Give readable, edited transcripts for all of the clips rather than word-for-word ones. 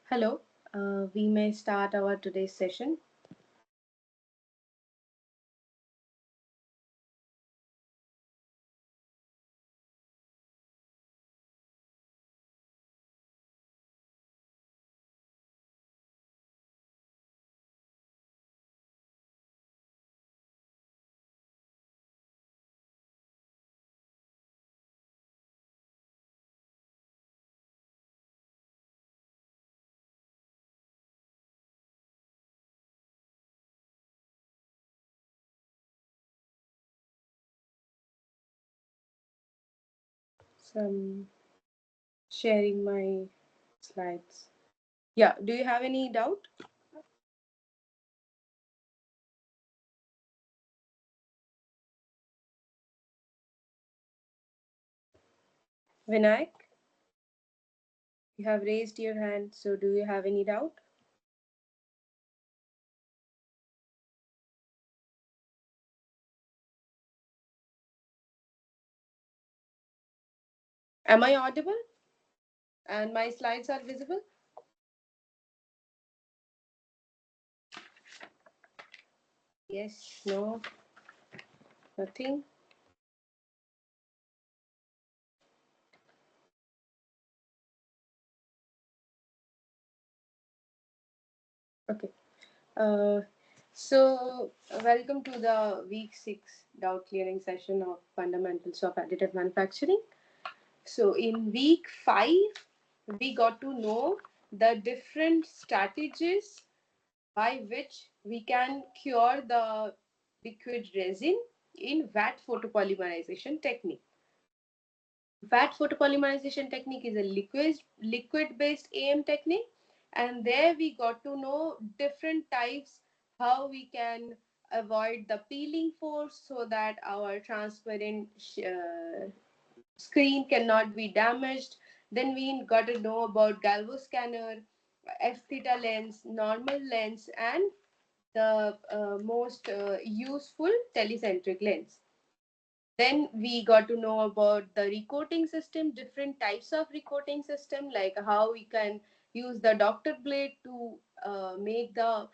Hello, we may start our today's session. So I'm sharing my slides. Yeah, do you have any doubt? Vinayak, you have raised your hand, so do you have any doubt? Am I audible? And my slides are visible? Yes, no, nothing. Okay. Uh, Welcome to the week 6 doubt clearing session of fundamentals of additive manufacturing. So, in week 5, we got to know the different strategies by which we can cure the liquid resin in VAT photopolymerization technique. VAT photopolymerization technique is a liquid based AM technique, and there we got to know different types, how we can avoid the peeling force so that our transparent screen cannot be damaged. Then we got to know about galvo scanner, f theta lens, normal lens, and the most useful telecentric lens. Then we got to know about the recoating system, different types of recoating system, like how we can use the doctor blade to make the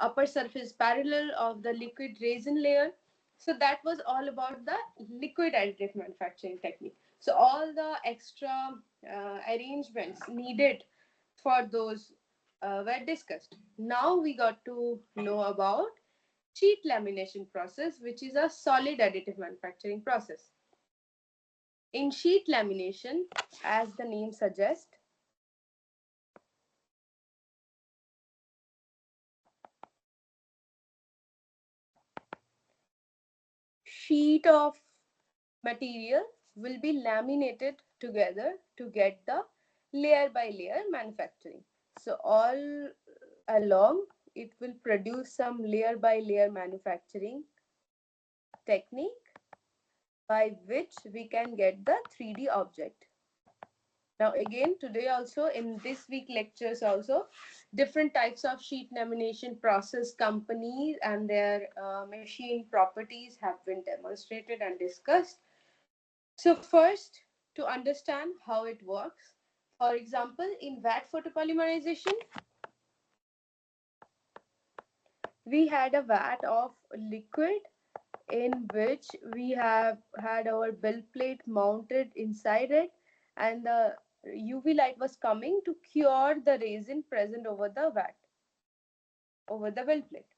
upper surface parallel of the liquid resin layer. So that was all about the liquid additive manufacturing technique. So all the extra arrangements needed for those were discussed. Now we got to know about sheet lamination process, which is a solid additive manufacturing process. In sheet lamination, as the name suggests, sheet of material will be laminated together to get the layer by layer manufacturing. So all along it will produce some layer by layer manufacturing technique by which we can get the 3D object. Now again today also in this week lectures also different types of sheet lamination process companies and their machine properties have been demonstrated and discussed. So first, to understand how it works, for example in VAT photopolymerization we had a vat of liquid in which we have had our build plate mounted inside it, and the UV light was coming to cure the resin present over the vat, over the build plate.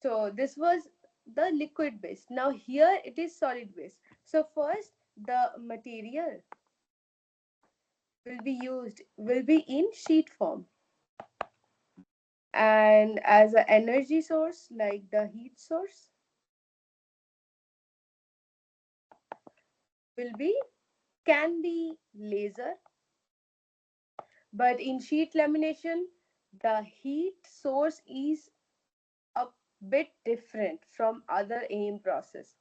So this was the liquid base. Now here it is solid base. So first the material will be in sheet form, and as an energy source like the heat source will be can be laser. But in sheet lamination, the heat source is a bit different from other AM process.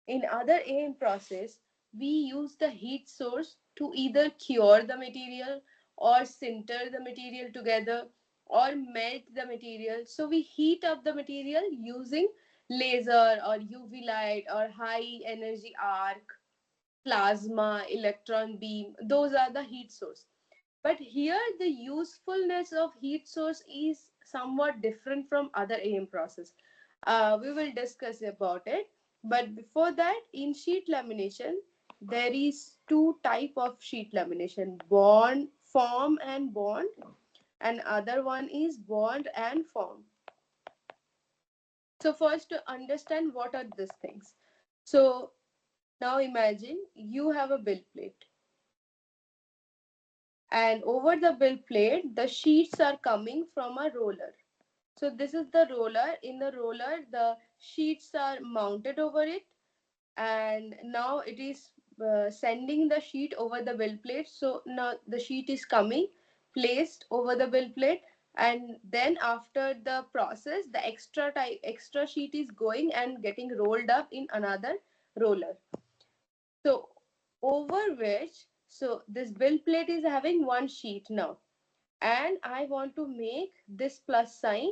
In other AM process, we use the heat source to either cure the material or sinter the material together or melt the material. So we heat up the material using laser or UV light or high energy arc, plasma, electron beam. Those are the heat source. But here the usefulness of heat source is somewhat different from other AM process. We will discuss about it. But before that, in sheet lamination, there is two type of sheet lamination: bond, form and bond, and other one is bond and form. So first to understand what are these things. So now imagine you have a bill plate, and over the bill plate the sheets are coming from a roller. So this is the roller. In the roller, the sheets are mounted over it, and now it is sending the sheet over the bill plate. So now the sheet is coming, placed over the bill plate, and then after the process, the extra sheet is going and getting rolled up in another roller. So over which, so this bill plate is having one sheet now, and I want to make this plus sign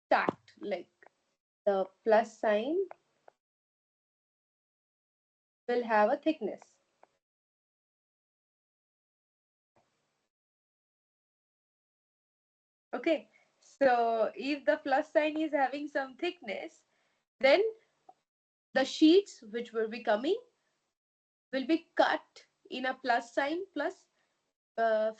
stacked, like the plus sign will have a thickness. Okay, so if the plus sign is having some thickness, then the sheets which will be coming will be cut in a plus sign plus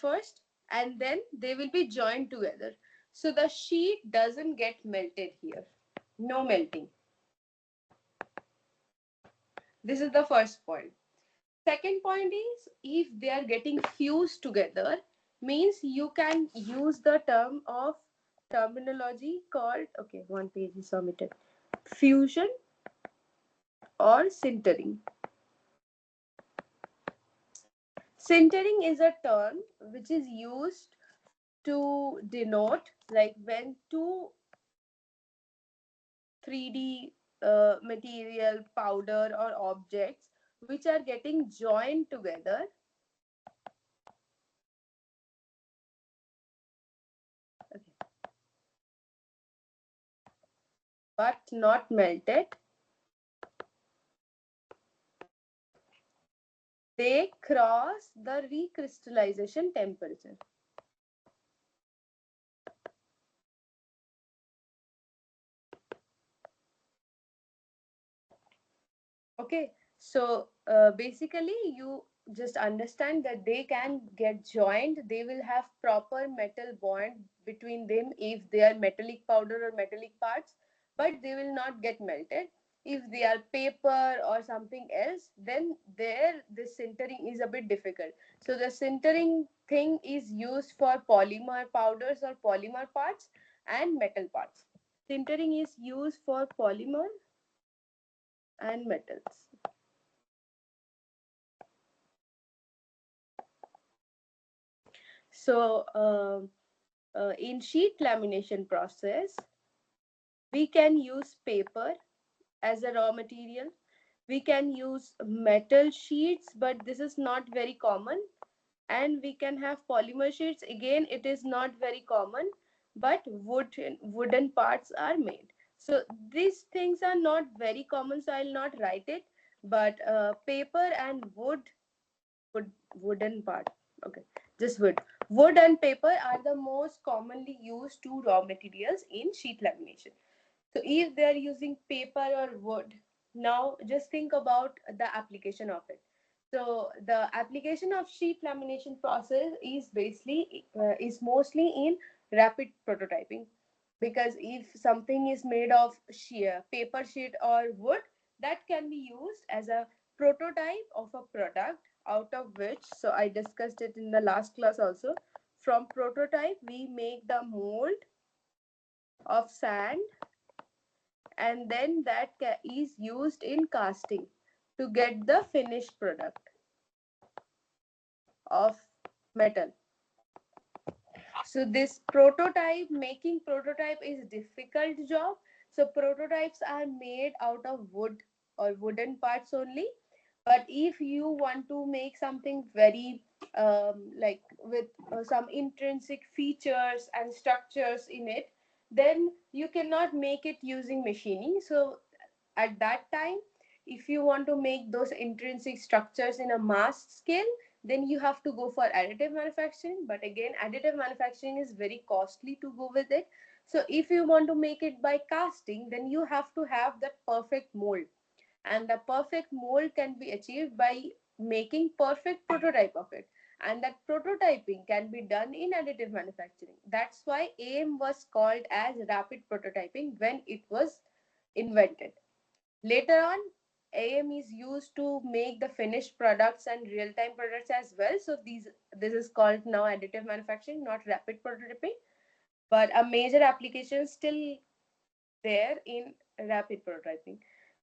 first, and then they will be joined together. So the sheet doesn't get melted here. No melting. This is the first point. Second point is, if they are getting fused together, means you can use the terminology called, okay, one page is omitted, fusion or sintering. Sintering is a term which is used to denote like when two 3D material, powder or objects which are getting joined together. Okay, but not melted, they cross the recrystallization temperature. Okay, so basically you just understand that they can get joined, they will have proper metal bond between them if they are metallic powder or metallic parts, but they will not get melted. If they are paper or something else, then there this sintering is a bit difficult. So the sintering thing is used for polymer powders or polymer parts and metal parts. Sintering is used for polymer and metals. So in sheet lamination process, we can use paper as a raw material. We can use metal sheets, but this is not very common. And we can have polymer sheets. Again, it is not very common, but wooden parts are made. So these things are not very common, so I'll not write it. But paper and wooden part. Okay, just wood. Wood and paper are the most commonly used two raw materials in sheet lamination. So if they are using paper or wood, now just think about the application of it. So the application of sheet lamination process is basically is mostly in rapid prototyping, because if something is made of sheer paper sheet or wood, that can be used as a prototype of a product, out of which, so I discussed it in the last class also, from prototype we make the mold of sand, and then that is used in casting to get the finished product of metal. So this prototype, making prototype is difficult job. So prototypes are made out of wood or wooden parts only. But if you want to make something very like with some intrinsic features and structures in it, then you cannot make it using machining. So at that time, if you want to make those intrinsic structures in a mass scale, then you have to go for additive manufacturing. But again, additive manufacturing is very costly to go with it. So if you want to make it by casting, then you have to have that perfect mold, and the perfect mold can be achieved by making perfect prototype of it, and that prototyping can be done in additive manufacturing. That's why AM was called as rapid prototyping when it was invented. Later on, AM is used to make the finished products and real-time products as well. So this is called now additive manufacturing, not rapid prototyping. But a major application still there in rapid prototyping.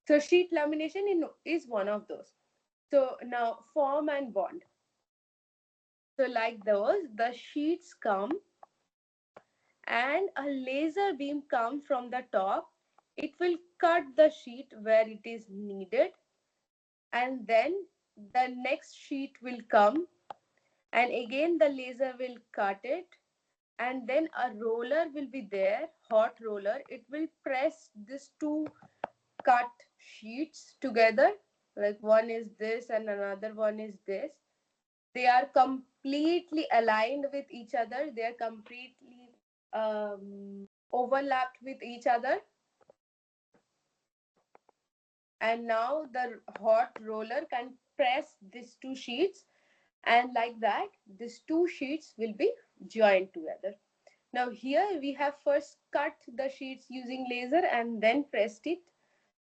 So sheet lamination is one of those. So now form and bond. So like those, the sheets come and a laser beam come from the top. It will cut the sheet where it is needed, and then the next sheet will come, and again the laser will cut it, and then a roller will be there, hot roller. It will press these two cut sheets together, like one is this and another one is this. They are completely aligned with each other, they are completely overlapped with each other, and now the hot roller can press these two sheets, and like that these two sheets will be joined together. Now here we have first cut the sheets using laser and then pressed it.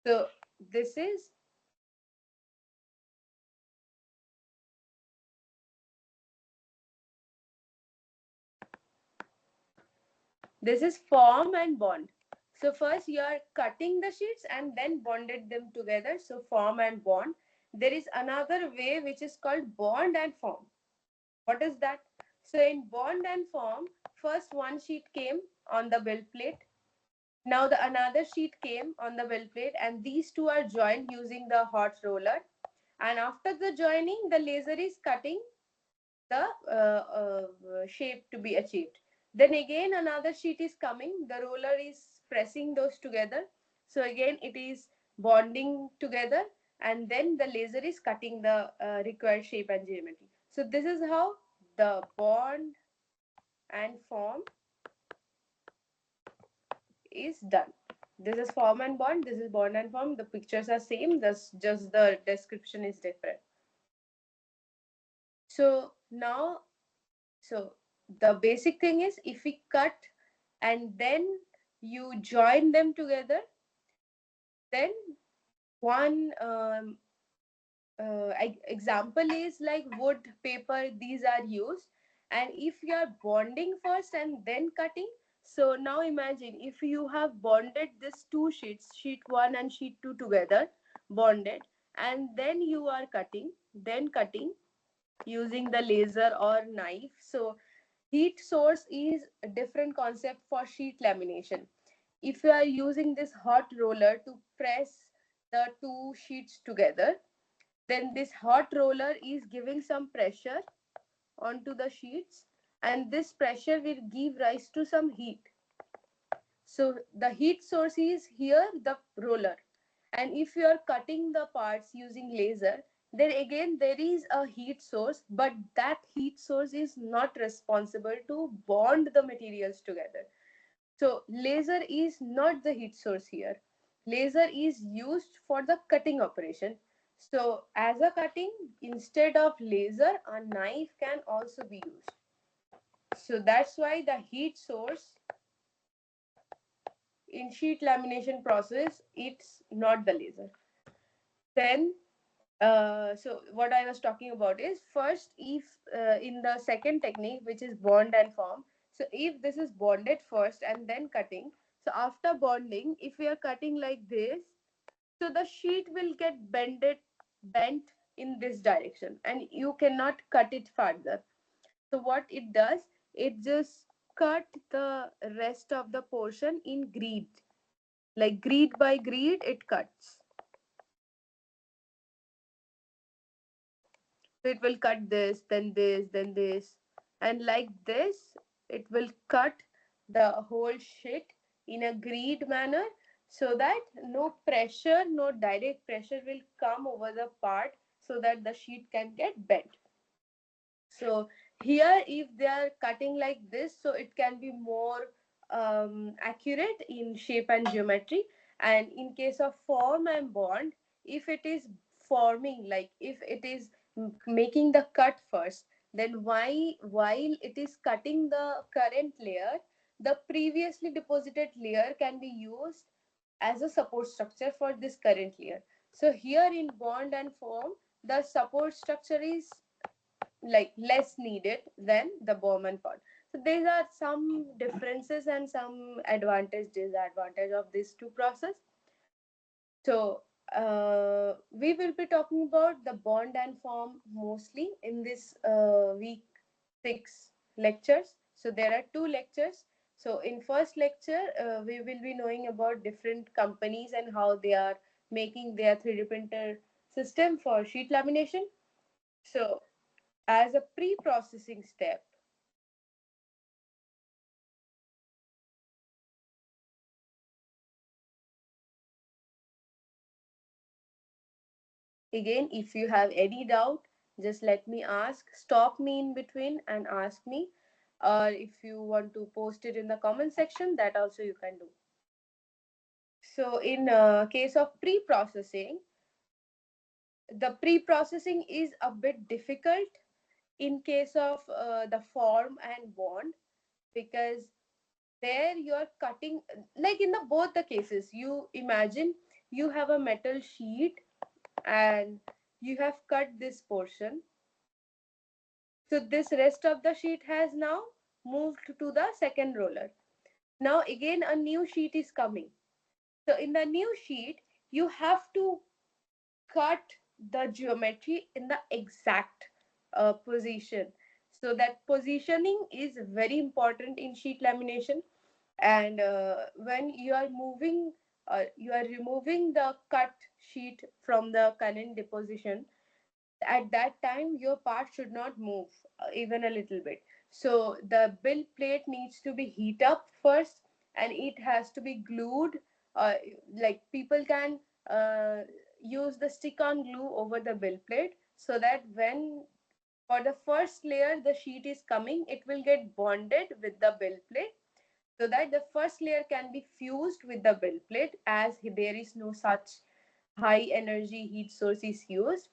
So this is form and bond. So first you are cutting the sheets and then bonded them together. So form and bond. There is another way which is called bond and form. What is that? So in bond and form, first one sheet came on the build plate. Now the another sheet came on the build plate, and these two are joined using the hot roller. And after the joining, the laser is cutting the shape to be achieved. Then again another sheet is coming, the roller is pressing those together. So again it is bonding together, and then the laser is cutting the required shape and geometry. So this is how the bond and form is done. This is form and bond, this is bond and form. The pictures are same, just the description is different. So now, so the basic thing is, if we cut and then you join them together, then one example is like wood, paper, these are used. And if you are bonding first and then cutting, so now imagine if you have bonded these two sheets, sheet 1 and sheet 2 together, bonded, and then you are cutting using the laser or knife. So heat source is a different concept for sheet lamination. If you are using this hot roller to press the two sheets together, then this hot roller is giving some pressure onto the sheets, and this pressure will give rise to some heat. So the heat source is here, the roller. And if you are cutting the parts using laser, then again there is a heat source, but that heat source is not responsible to bond the materials together. So laser is not the heat source here. Laser is used for the cutting operation. So as a cutting, instead of laser, a knife can also be used. So that's why the heat source in sheet lamination process, it's not the laser. Then so what I was talking about is, first, if in the second technique, which is bond and form, so if this is bonded first and then cutting, so after bonding, if we are cutting like this, so the sheet will get bent in this direction, and you cannot cut it further. So what it does, it just cut the rest of the portion in grid, like grid by grid it cuts. So it will cut this, then this, then this, and like this, it will cut the whole sheet in a grid manner, so that no pressure, no direct pressure will come over the part, so that the sheet can get bent. So here, if they are cutting like this, so it can be more accurate in shape and geometry. And in case of form and bond, if it is forming, like if it is making the cut first, then why while it is cutting the current layer, the previously deposited layer can be used as a support structure for this current layer. So here in bond and form, the support structure is like less needed than the Bowman part. So these are some differences and some advantage disadvantage of these two process. So we will be talking about the bond and form mostly in this week 6 lectures. So there are two lectures. So in first lecture, we will be knowing about different companies and how they are making their 3D printer system for sheet lamination. So as a pre-processing step, again, if you have any doubt, just let me ask, stop me in between and ask me. Or if you want to post it in the comment section, that also you can do. So in case of pre-processing, the pre-processing is a bit difficult in case of the form and bond, because there you are cutting, like in the both the cases, you imagine you have a metal sheet and you have cut this portion. So this rest of the sheet has now moved to the second roller. Now again a new sheet is coming. So in the new sheet, you have to cut the geometry in the exact position. So that positioning is very important in sheet lamination. And when you are moving, you are removing the cut sheet from the current deposition, at that time your part should not move even a little bit. So the build plate needs to be heat up first, and it has to be glued. uh, like people can uh, use the stick on glue over the build plate, so that when for the first layer the sheet is coming, it will get bonded with the build plate, so that the first layer can be fused with the build plate, as there is no such high energy heat source is used.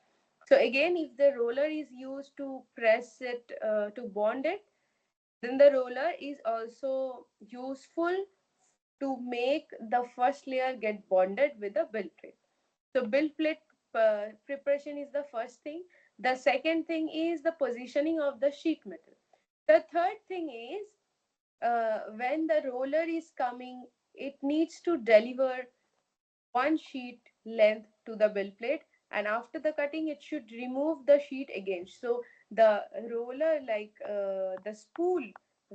So again, if the roller is used to press it to bond it, then the roller is also useful to make the first layer get bonded with the build plate. So build plate preparation is the first thing. The second thing is the positioning of the sheet metal. The third thing is, when the roller is coming, it needs to deliver one sheet length to the build plate, and after the cutting it should remove the sheet again. So the roller, like the spool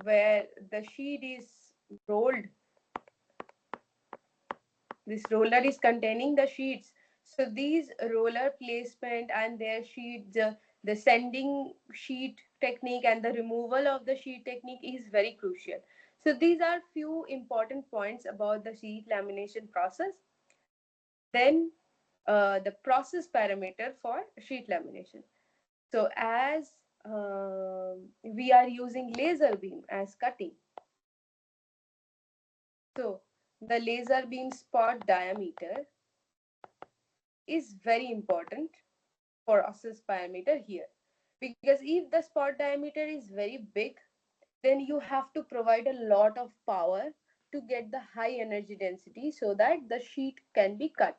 where the sheet is rolled, this roller is containing the sheets. So these roller placement and their sheet, the sending sheet technique and the removal of the sheet technique is very crucial. So these are few important points about the sheet lamination process. Then the process parameter for sheet lamination. So as we are using laser beam as cutting, so the laser beam spot diameter is very important for process parameter here, because if the spot diameter is very big, then you have to provide a lot of power to get the high energy density so that the sheet can be cut.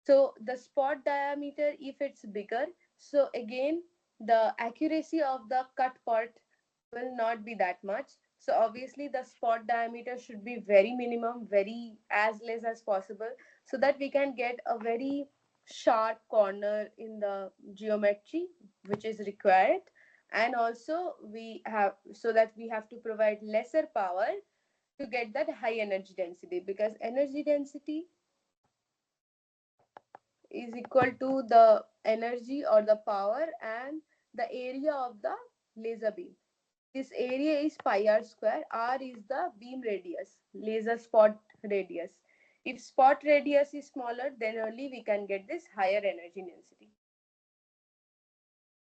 So the spot diameter, if it's bigger, so again the accuracy of the cut part will not be that much. So obviously the spot diameter should be very minimum, very as less as possible, so that we can get a very sharp corner in the geometry which is required. And also we have, so that we have to provide lesser power to get that high energy density, because energy density is equal to the energy or the power and the area of the laser beam. This area is pi r square. R is the beam radius, laser spot radius. If spot radius is smaller, then only we can get this higher energy density.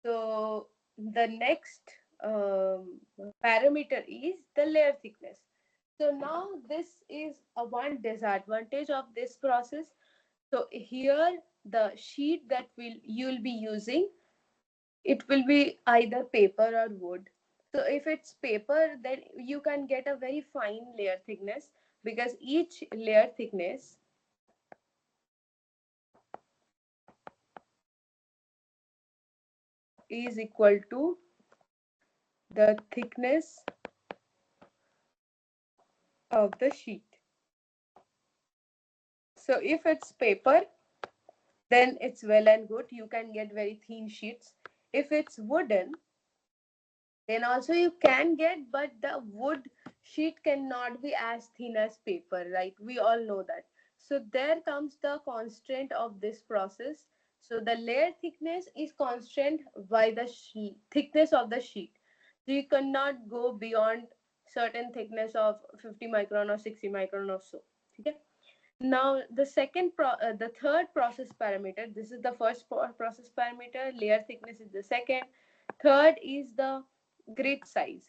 So the next parameter is the layer thickness. So now this is a one disadvantage of this process. So here the sheet that you'll be using, it will be either paper or wood. So if it's paper, then you can get a very fine layer thickness, because each layer thickness is equal to the thickness of the sheet. So if it's paper, then it's well and good. You can get very thin sheets. If it's wooden, then also you can get, but the wood sheet cannot be as thin as paper, right? We all know that. So there comes the constraint of this process. So the layer thickness is constrained by the thickness of the sheet. So you cannot go beyond certain thickness of 50 micron or 60 micron or so. Okay. Now the third process parameter. This is the first process parameter. Layer thickness is the second. Third is the grid size.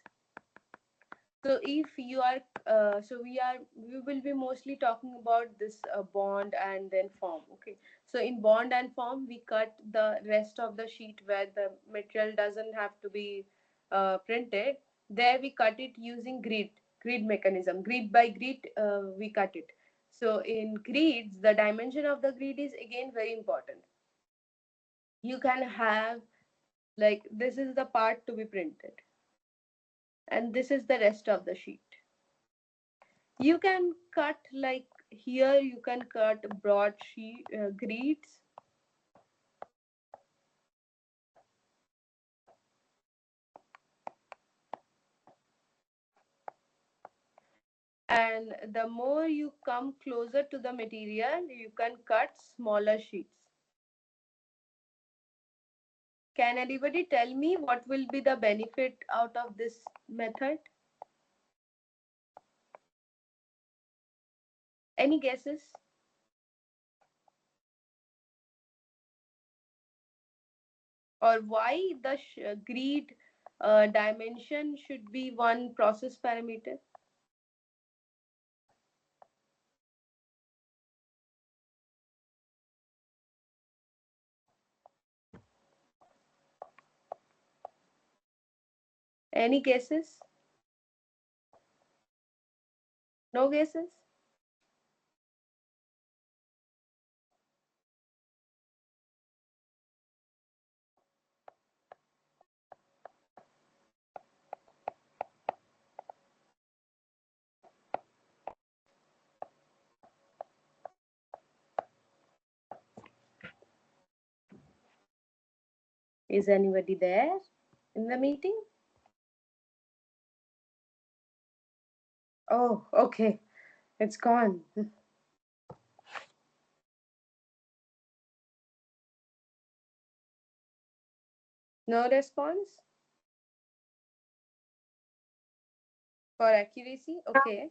So if you are, we will be mostly talking about this bond and then form. Okay. So in bond and form, we cut the rest of the sheet where the material doesn't have to be printed. There we cut it using grid mechanism. Grid by grid, we cut it. So in grids, the dimension of the grid is again very important. You can have, like, this is the part to be printed, and this is the rest of the sheet. You can cut, like, here you can cut broad grids, and the more you come closer to the material, you can cut smaller sheets. Can anybody tell me what will be the benefit out of this method? Any guesses? Or why the grid dimension should be one process parameter? Any guesses? No guesses? Is anybody there in the meeting? Oh, okay. It's gone. No response for accuracy? Okay.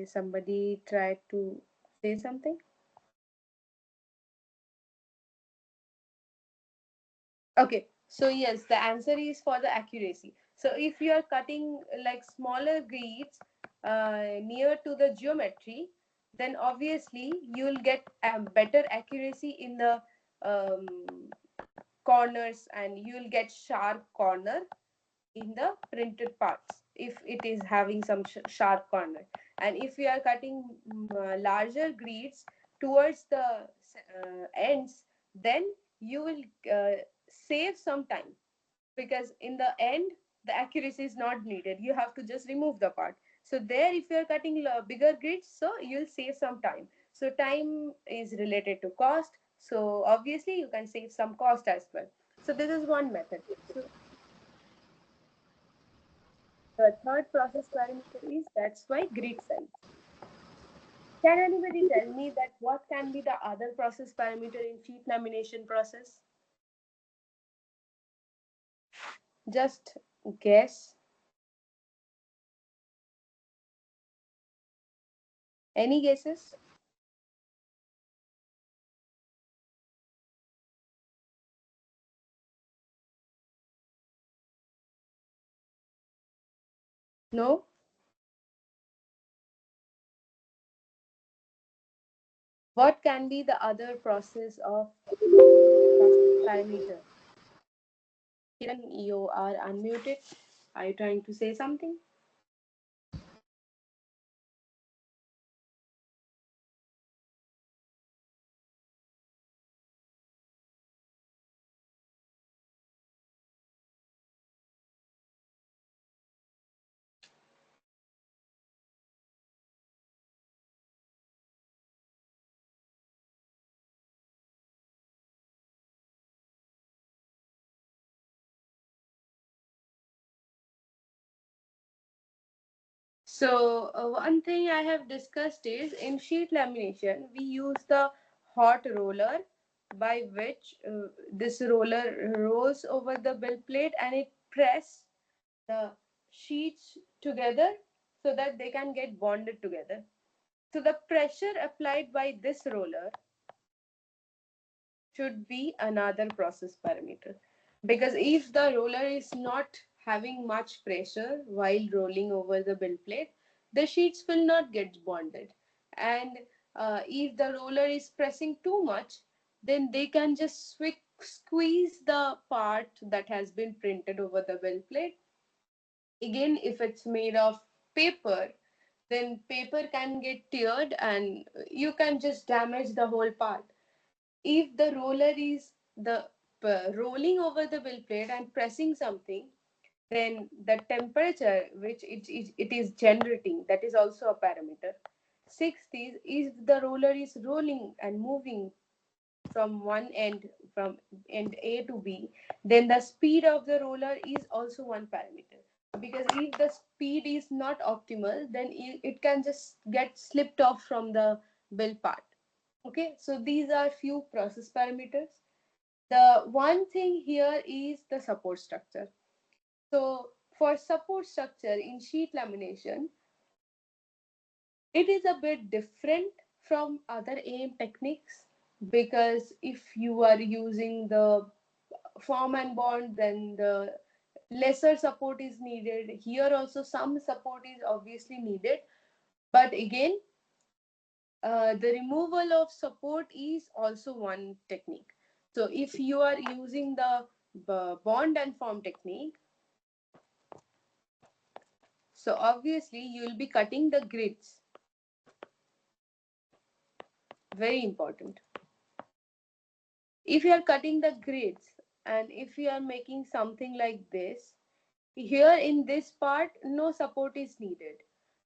Somebody tried to say something? Okay. So, yes, the answer is for the accuracy. So, if you are cutting like smaller grids near to the geometry, then obviously you will get better accuracy in the um, corners, and you will get sharp corner in the printed parts if it is having some sharp corner. And if you are cutting larger grids towards the ends, then you will save some time, because in the end the accuracy is not needed. You have to just remove the part. So there, if you are cutting bigger grids, so you'll save some time. So time is related to cost, so obviously you can save some cost as well. So this is one method. So the third process parameter is, that's why, grid size. Can anybody tell me that what can be the other process parameter in sheet lamination process? Just guess. Any guesses? No? What can be the other process of process parameter? Kiran, you are unmuted. Are you trying to say something? So, one thing I have discussed is in sheet lamination, we use the hot roller by which this roller rolls over the bill plate and it press the sheets together so that they can get bonded together. So, the pressure applied by this roller should be another process parameter, because if the roller is not having much pressure while rolling over the bill plate, the sheets will not get bonded. And if the roller is pressing too much, then they can just squeeze the part that has been printed over the bill plate. Again, if it's made of paper, then paper can get teared and you can just damage the whole part. If the roller is the rolling over the bill plate and pressing something, then the temperature which it is generating, that is also a parameter. Sixth is if the roller is rolling and moving from one end, from end A to B, then the speed of the roller is also one parameter. Because if the speed is not optimal, then it can just get slipped off from the bill part. Okay, so these are few process parameters. The one thing here is the support structure. So for support structure in sheet lamination, it is a bit different from other AM techniques, because if you are using the form and bond, then the lesser support is needed. Here also some support is obviously needed, but again, the removal of support is also one technique. So if you are using the bond and form technique, so obviously you will be cutting the grids. Very important. If you are cutting the grids and if you are making something like this, here in this part, no support is needed.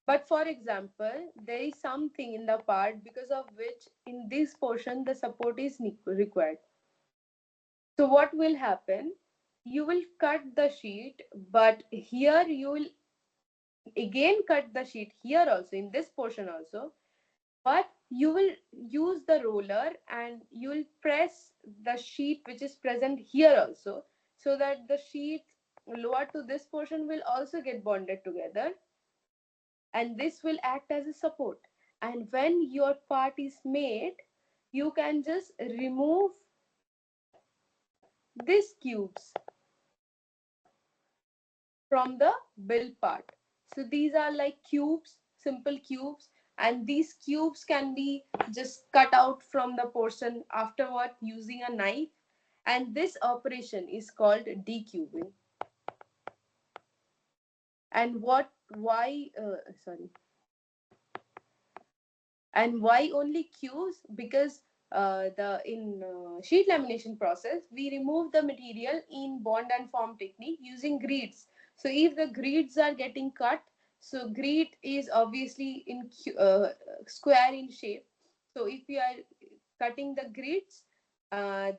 But for example, there is something in the part because of which in this portion the support is required. So what will happen? You will cut the sheet, but here you will again cut the sheet here also in this portion also, but you will use the roller and you will press the sheet which is present here also, so that the sheet lower to this portion will also get bonded together, and this will act as a support. And when your part is made, you can just remove these cubes from the bill part. So these are like cubes, simple cubes, and these cubes can be just cut out from the portion afterward using a knife. And this operation is called decubing. And sorry, and why only cubes? Because the in sheet lamination process we remove the material in bond and form technique using grids. So if the grids are getting cut, so grid is obviously in square in shape. So if you are cutting the grids,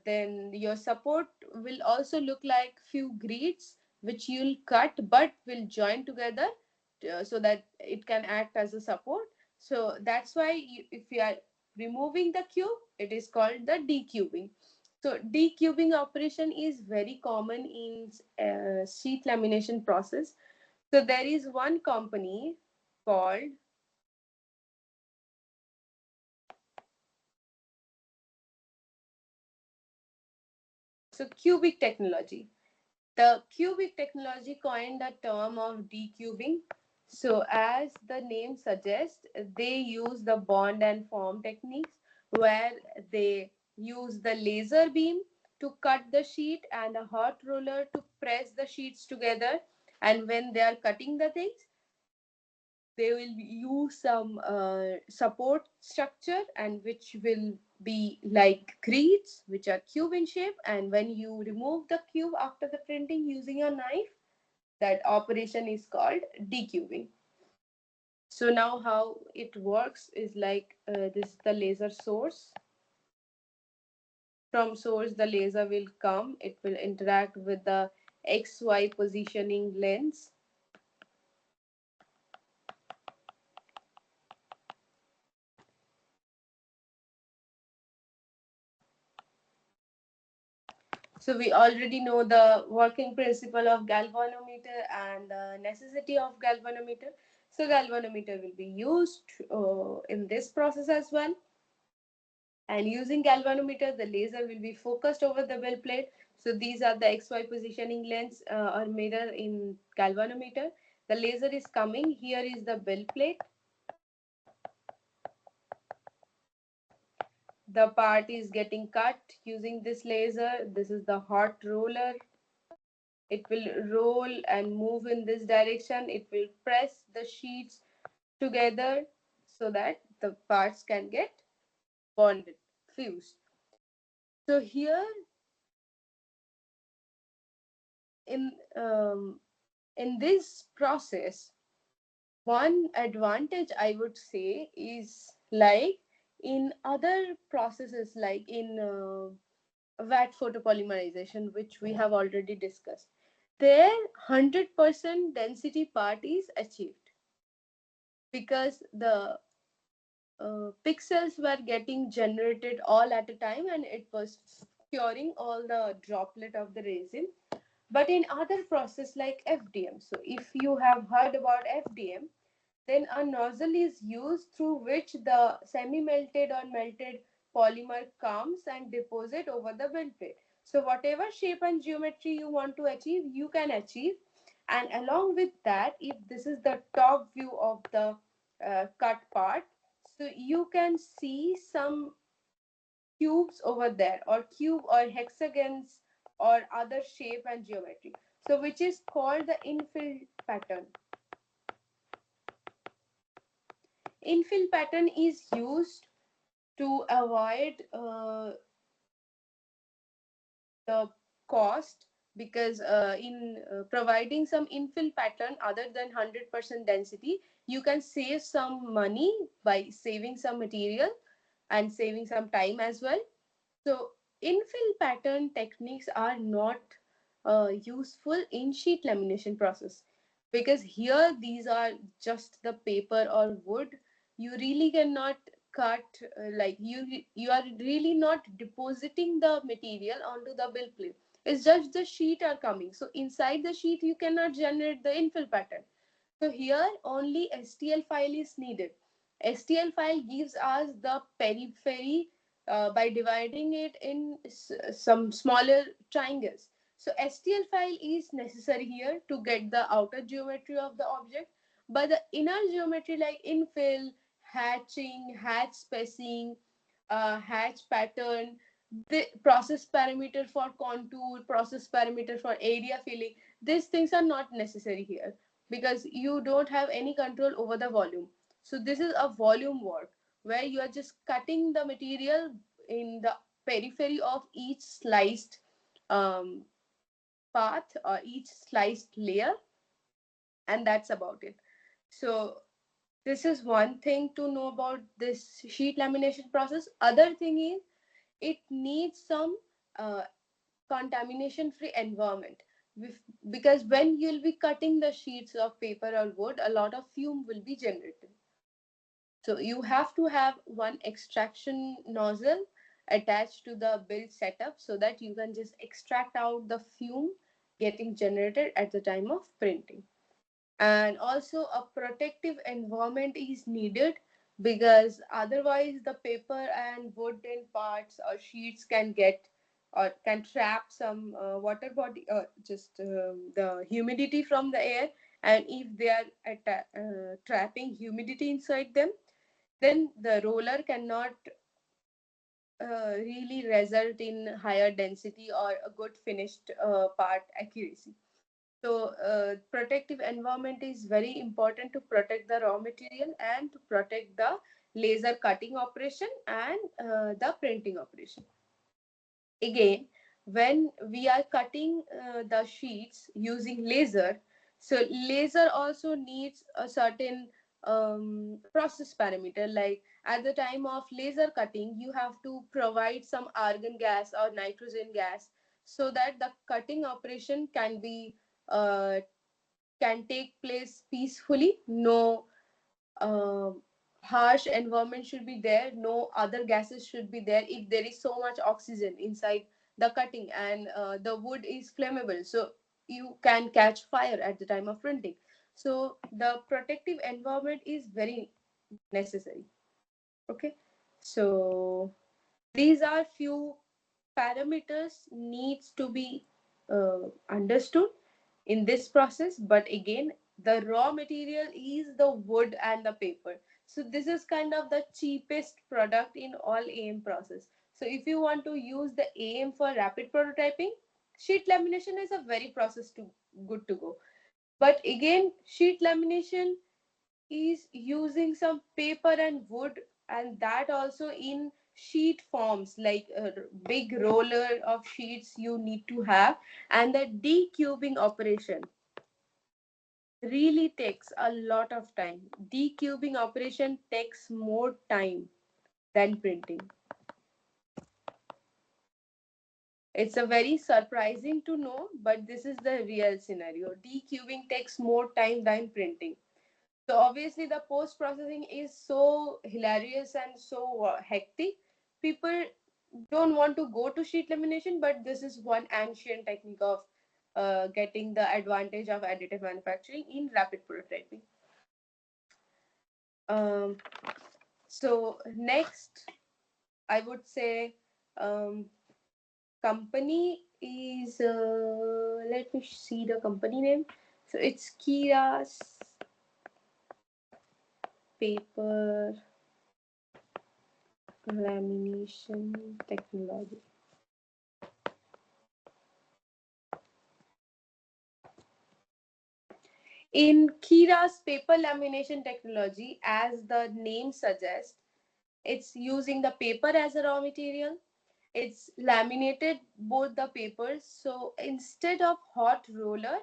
then your support will also look like few grids which you'll cut but will join together, so that it can act as a support. So that's why if you are removing the cube, it is called the decubing. So decubing operation is very common in sheet lamination process. So there is one company called, so Cubic Technology. The Cubic Technology coined the term of decubing, So, as the name suggests, they use the bond and form techniques where they use the laser beam to cut the sheet and a hot roller to press the sheets together. And when they are cutting the things, they will use some support structure, and which will be like creeds which are cube in shape, and when you remove the cube after the printing using a knife, that operation is called decubing. So now how it works is like this is the laser source. From source the laser will come, it will interact with the XY positioning lens. So we already know the working principle of galvanometer and the necessity of galvanometer. So galvanometer will be used in this process as well. And using galvanometer, the laser will be focused over the well plate. So these are the XY positioning lens or mirror in galvanometer. The laser is coming. Here is the bell plate. The part is getting cut using this laser. This is the hot roller. It will roll and move in this direction. It will press the sheets together so that the parts can get bonded, fused. So here in um, in this process, one advantage I would say is like in other processes, like in VAT photopolymerization, which we have already discussed, there 100% density part is achieved because the pixels were getting generated all at a time and it was curing all the droplet of the resin. But in other process like FDM, so if you have heard about FDM, then a nozzle is used through which the semi-melted or melted polymer comes and deposit over the build plate. So whatever shape and geometry you want to achieve, you can achieve. And along with that, if this is the top view of the cut part, so you can see some cubes over there, or cube or hexagons or other shape and geometry. So which is called the infill pattern. Infill pattern is used to avoid the cost, because in providing some infill pattern other than 100% density, you can save some money by saving some material and saving some time as well. So infill pattern techniques are not useful in sheet lamination process, because here these are just the paper or wood. You really cannot cut like you are really not depositing the material onto the bill plate. It's just the sheet are coming. So inside the sheet you cannot generate the infill pattern. So here only STL file is needed. STL file gives us the periphery by dividing it in some smaller triangles. So STL file is necessary here to get the outer geometry of the object, but the inner geometry like infill, hatching, hatch spacing, hatch pattern, the process parameter for contour, process parameter for area filling, these things are not necessary here because you don't have any control over the volume. So this is a volume work where you are just cutting the material in the periphery of each sliced um, path or each sliced layer, and that's about it. So this is one thing to know about this sheet lamination process. Other thing is it needs some uh, contamination free environment. Because when you'll be cutting the sheets of paper or wood, a lot of fume will be generated. So you have to have one extraction nozzle attached to the build setup so that you can just extract out the fume getting generated at the time of printing. And also a protective environment is needed, because otherwise the paper and wooden parts or sheets can get or can trap some water body, just the humidity from the air, and if they are trapping humidity inside them, then the roller cannot really result in higher density or a good finished part accuracy. So, protective environment is very important to protect the raw material and to protect the laser cutting operation and the printing operation. Again, when we are cutting the sheets using laser, so laser also needs a certain process parameter. Like at the time of laser cutting, you have to provide some argon gas or nitrogen gas so that the cutting operation uh, can take place peacefully. No uh, harsh environment should be there, no other gases should be there. If there is so much oxygen inside the cutting and the wood is flammable, so you can catch fire at the time of printing. So the protective environment is very necessary. Okay, so these are few parameters needs to be understood in this process. But again, the raw material is the wood and the paper, so this is kind of the cheapest product in all AM process. So if you want to use the AM for rapid prototyping, sheet lamination is a very process to good to go. But again, sheet lamination is using some paper and wood, and that also in sheet forms, like a big roller of sheets you need to have. And the decubing operation really takes a lot of time. Decubing operation takes more time than printing. It's a very surprising to know, but this is the real scenario. Decubing takes more time than printing. So obviously the post processing is so hilarious and so hectic. People don't want to go to sheet lamination, but this is one ancient technique of getting the advantage of additive manufacturing in rapid prototyping. Um, so next, I would say um, company is let me see the company name. So it's Kira's paper lamination technology. In Kira's paper lamination technology, as the name suggests, it's using the paper as a raw material. It's laminated both the papers. So instead of hot roller,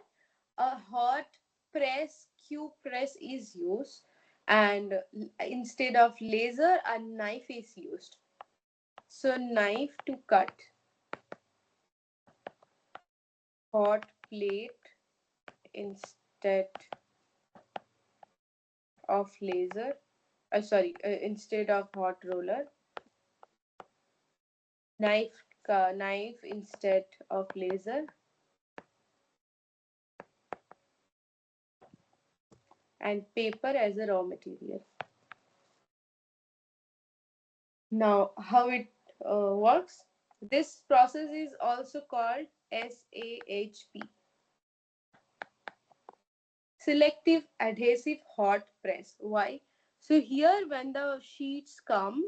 a hot press, cube press is used, and instead of laser, a knife is used. So knife to cut, hot plate instead of laser. Instead of hot roller, knife instead of laser, and paper as a raw material. Now, how it works? This process is also called SAHP, selective adhesive hot press. Why? So here, when the sheets come,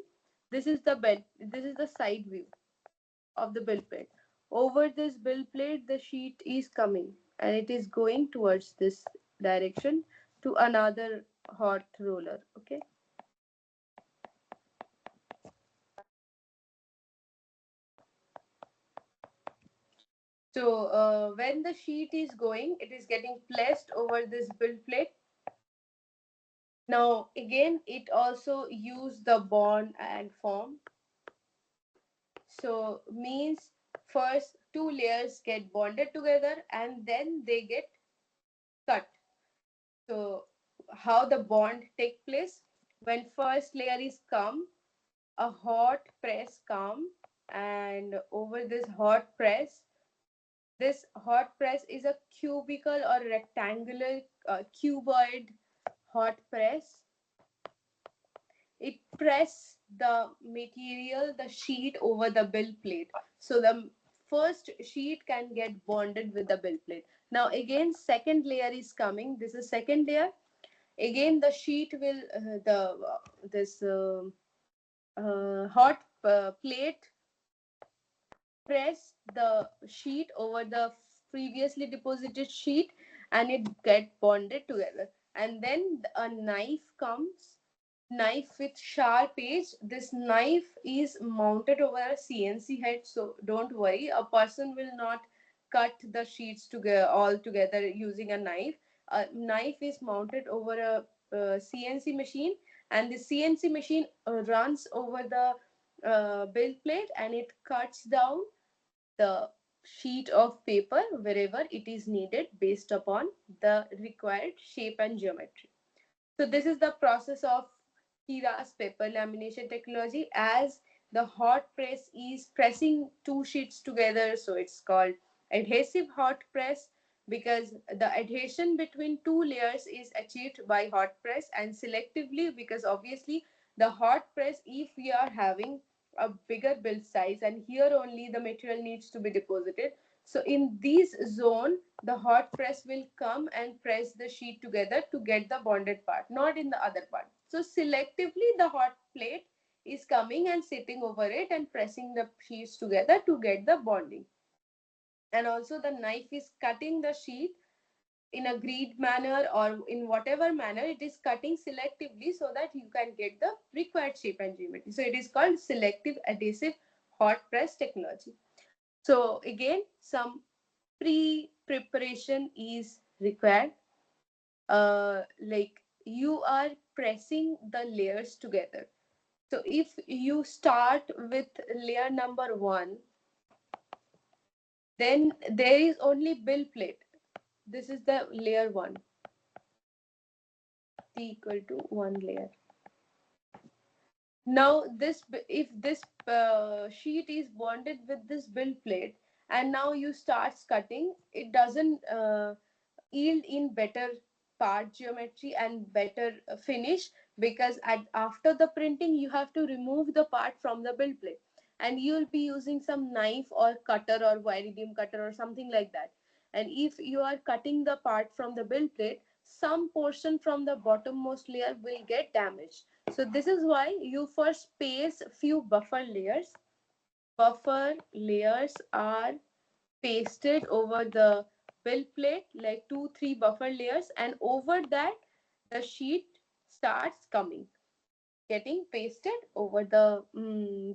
this is the bed. This is the side view of the build plate. Over this build plate, the sheet is coming and it is going towards this direction to another hot roller. Okay. So when the sheet is going, it is getting placed over this build plate. Now again, it also use the bond and form. So means first two layers get bonded together and then they get cut. So how the bond take place? When first layer is come, a hot press come, and over this hot press is a cubical or rectangular cuboid hot press. It press the material, the sheet over the build plate. So the first sheet can get bonded with the build plate. Now again second layer is coming. This is second layer. Again the sheet will the this hot plate press the sheet over the previously deposited sheet, and it get bonded together. And then a knife comes, knife with sharp edge. This knife is mounted over a CNC head, so don't worry, a person will not cut the sheets together all together using a knife. A knife is mounted over a CNC machine, and the CNC machine runs over the build plate, and it cuts down the sheet of paper wherever it is needed based upon the required shape and geometry. So this is the process of Kira's paper lamination technology. As the hot press is pressing two sheets together, so it's called adhesive hot press, because the adhesion between two layers is achieved by hot press, and selectively, because obviously the hot press, if we are having a bigger build size and here only the material needs to be deposited, so in this zone the hot press will come and press the sheet together to get the bonded part, not in the other part. So selectively the hot plate is coming and sitting over it and pressing the sheets together to get the bonding. And also the knife is cutting the sheet in a grid manner or in whatever manner, it is cutting selectively so that you can get the required shape and geometry. So it is called selective adhesive hot press technology. So again, some pre-preparation is required. Like you are pressing the layers together. So if you start with layer number one, then there is only bill plate. This is the layer one, T equal to one layer. Now this, if this sheet is bonded with this build plate, and now you start cutting, it doesn't yield in better part geometry and better finish, because after the printing you have to remove the part from the build plate, and you will be using some knife or cutter or viridium cutter or something like that. And if you are cutting the part from the build plate, some portion from the bottommost layer will get damaged. So this is why you first paste few buffer layers. Buffer layers are pasted over the build plate, like 2 3 buffer layers, and over that the sheet starts coming, getting pasted over the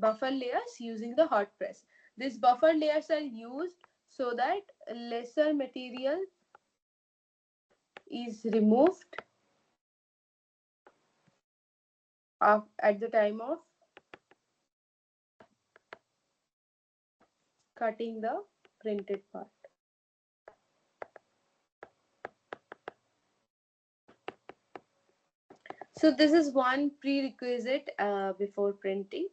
buffer layers using the hot press. These buffer layers are used so that lesser material is removed at the time of cutting the printed part. So this is one prerequisite before printing.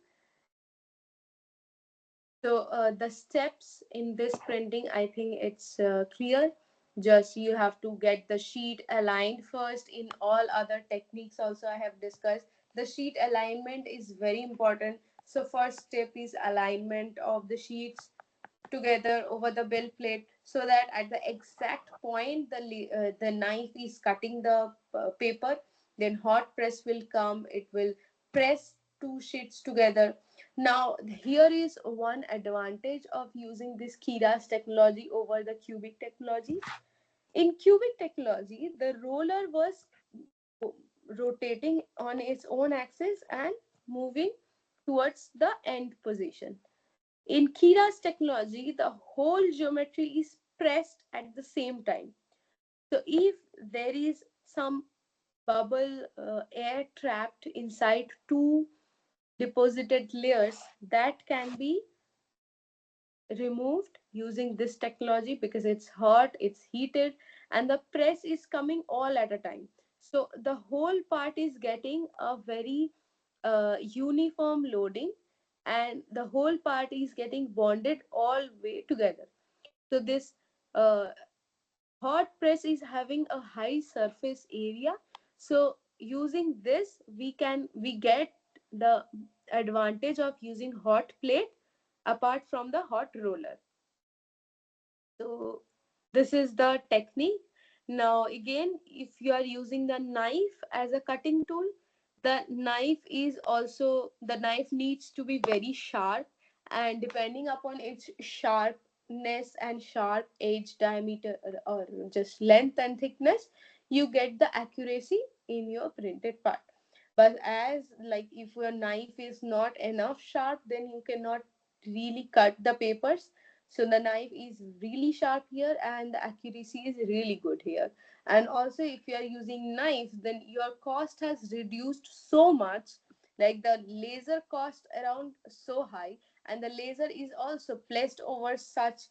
So the steps in this printing, I think it's clear. Just you have to get the sheet aligned first. In all other techniques also I have discussed, the sheet alignment is very important. So first step is alignment of the sheets together over the build plate, so that at the exact point the knife is cutting the paper, then hot press will come, it will press two sheets together. Now here is one advantage of using this Kira's technology over the cubic technology. In cubic technology, the roller was rotating on its own axis and moving towards the end position. In Kira's technology, the whole geometry is pressed at the same time. So if there is some bubble air trapped inside two deposited layers, that can be removed using this technology, because it's hot, it's heated, and the press is coming all at a time. So the whole part is getting a very uniform loading, and the whole part is getting bonded all way together. So this uh, hot press is having a high surface area. So using this we get the advantage of using hot plate apart from the hot roller. So This is the technique. Now again, if you are using the knife as a cutting tool, the knife needs to be very sharp, and depending upon its sharpness and sharp edge diameter, or just length and thickness, you get the accuracy in your printed part. But as like if your knife is not enough sharp, then you cannot really cut the papers. So the knife is really sharp here and the accuracy is really good here. And also if you are using knife, then your cost has reduced so much, like the laser cost around so high, and the laser is also placed over such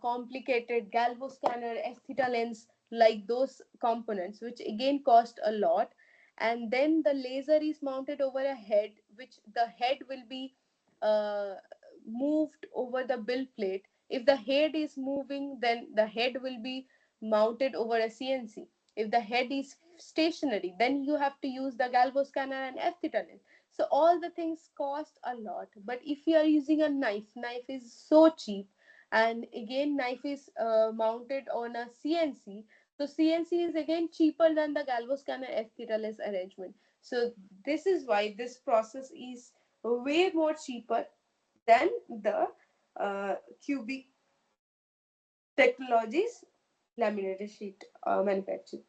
complicated galvo scanner, aestheta lens, like those components, which again cost a lot. And then the laser is mounted over a head, which the head will be uh, moved over the bill plate. If the head is moving, then the head will be mounted over a CNC. If the head is stationary, then you have to use the galvo scanner and f-theta lens. So all the things cost a lot. But if you are using a knife is so cheap. And again, knife is mounted on a CNC. So CNC is again cheaper than the galvo scanner f-theta lens arrangement. So this is why this process is way more cheaper than the cubic technologies laminated sheet manufacturing.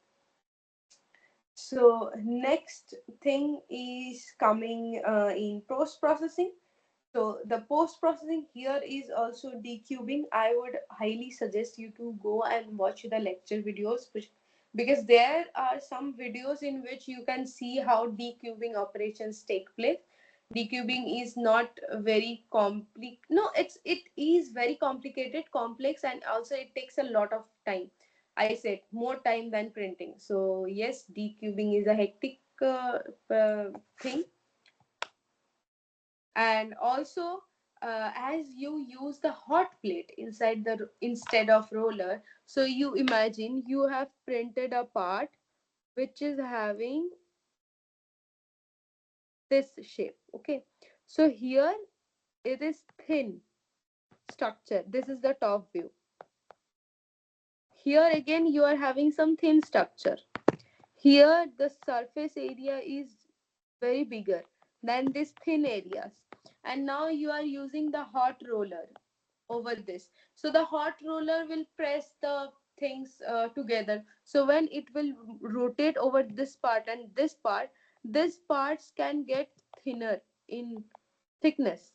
So next thing is coming in post processing. So the post processing here is also decubing. I would highly suggest you to go and watch the lecture videos, because there are some videos in which you can see how decubing operations take place. Decubing is not very complex. No, it is very complicated, complex, and also it takes a lot of time. I said more time than printing. So yes, decubing is a hectic thing. And also, as you use the hot plate inside the instead of roller, so you imagine you have printed a part which is having this shape. Okay, so here it is thin structure. This is the top view. Here again you are having some thin structure. Here the surface area is very bigger than these thin areas. And now you are using the hot roller over this. So the hot roller will press the things together. So when it will rotate over this part and this part, these parts can get thinner in thickness.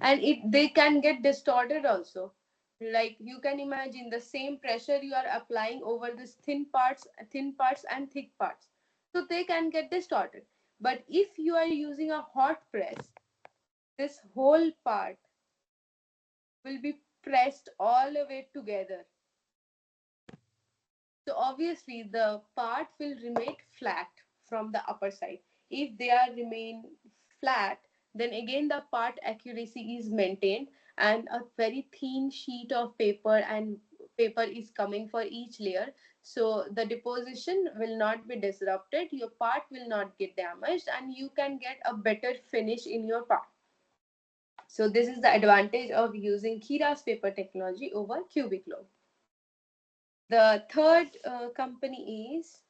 And they can get distorted also. Like you can imagine the same pressure you are applying over this thin parts and thick parts, so they can get distorted. But if you are using a hot press, this whole part will be pressed all the way together. So obviously the part will remain flat from the upper side. If they are remain flat, then again the part accuracy is maintained, and a very thin sheet of paper is coming for each layer. So the deposition will not be disrupted, your part will not get damaged, and you can get a better finish in your part. So this is the advantage of using Kira's paper technology over Cubiclo. The third company is,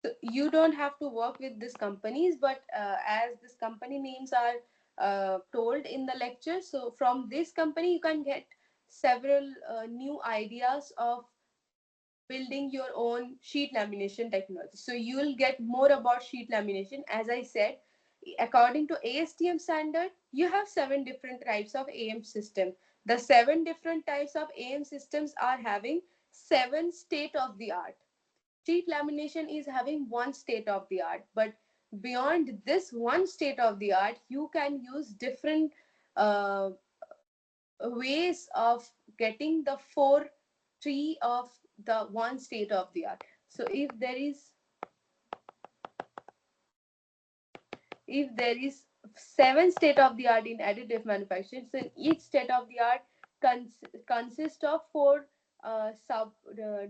so you don't have to work with these companies, but as these company names are told in the lecture, so from this company you can get several new ideas of building your own sheet lamination technology. So you will get more about sheet lamination. As I said, according to ASTM standard, you have 7 different types of AM system. The 7 different types of AM systems are having 7 state of the art. Sheet lamination is having one state of the art, but beyond this one state of the art, you can use different uh, ways of getting the four tree of the one state of the art. So if there is 7 state of the art in additive manufacturing, so each state of the art consists of four sub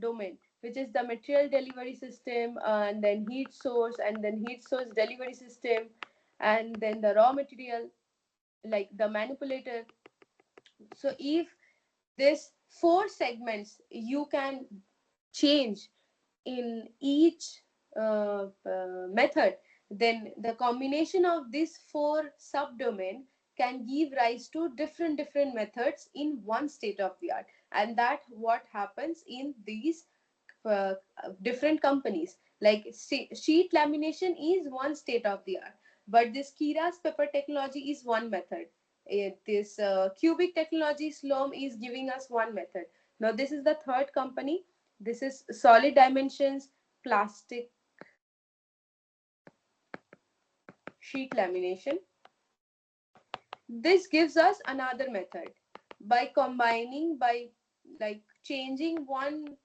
domain, which is the material delivery system, and then heat source, and then heat source delivery system, and then the raw material. like the manipulator. So if this four segments you can change in each method, then the combination of these four subdomain can give rise to different methods in one state of the art. And that what happens in these uh, different companies. Like sheet lamination is one state of the art, but this Kira's paper technology is one method. This cubic technology Sloan is giving us one method. Now this is the third company. This is solid dimensions plastic sheet lamination. This gives us another method by combining, by like changing one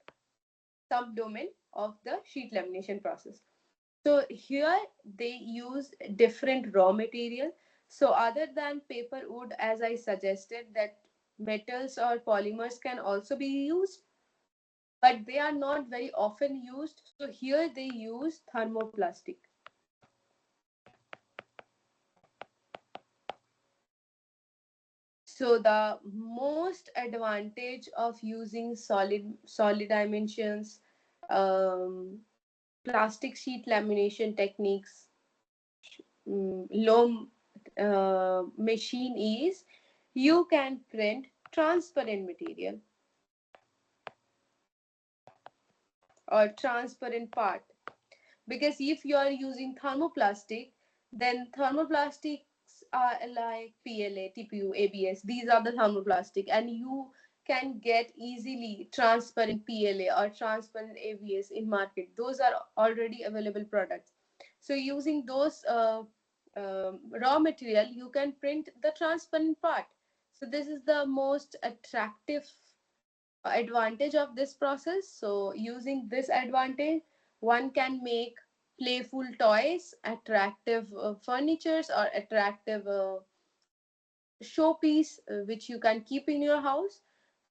subdomain of the sheet lamination process. So here they use different raw material. So other than paper, wood, as I suggested, that metals or polymers can also be used, but they are not very often used. So here they use thermoplastic. So the most advantage of using solid dimensions, um, plastic sheet lamination techniques, low machine is you can print transparent material or transparent part. Because if you are using thermoplastic, then thermoplastics are like PLA, TPU, ABS. These are the thermoplastic, and you can get easily transparent PLA or transparent ABS in market. Those are already available products. So using those raw material, you can print the transparent part. So this is the most attractive advantage of this process. So using this advantage, one can make playful toys, attractive furnitures, or attractive showpiece which you can keep in your house.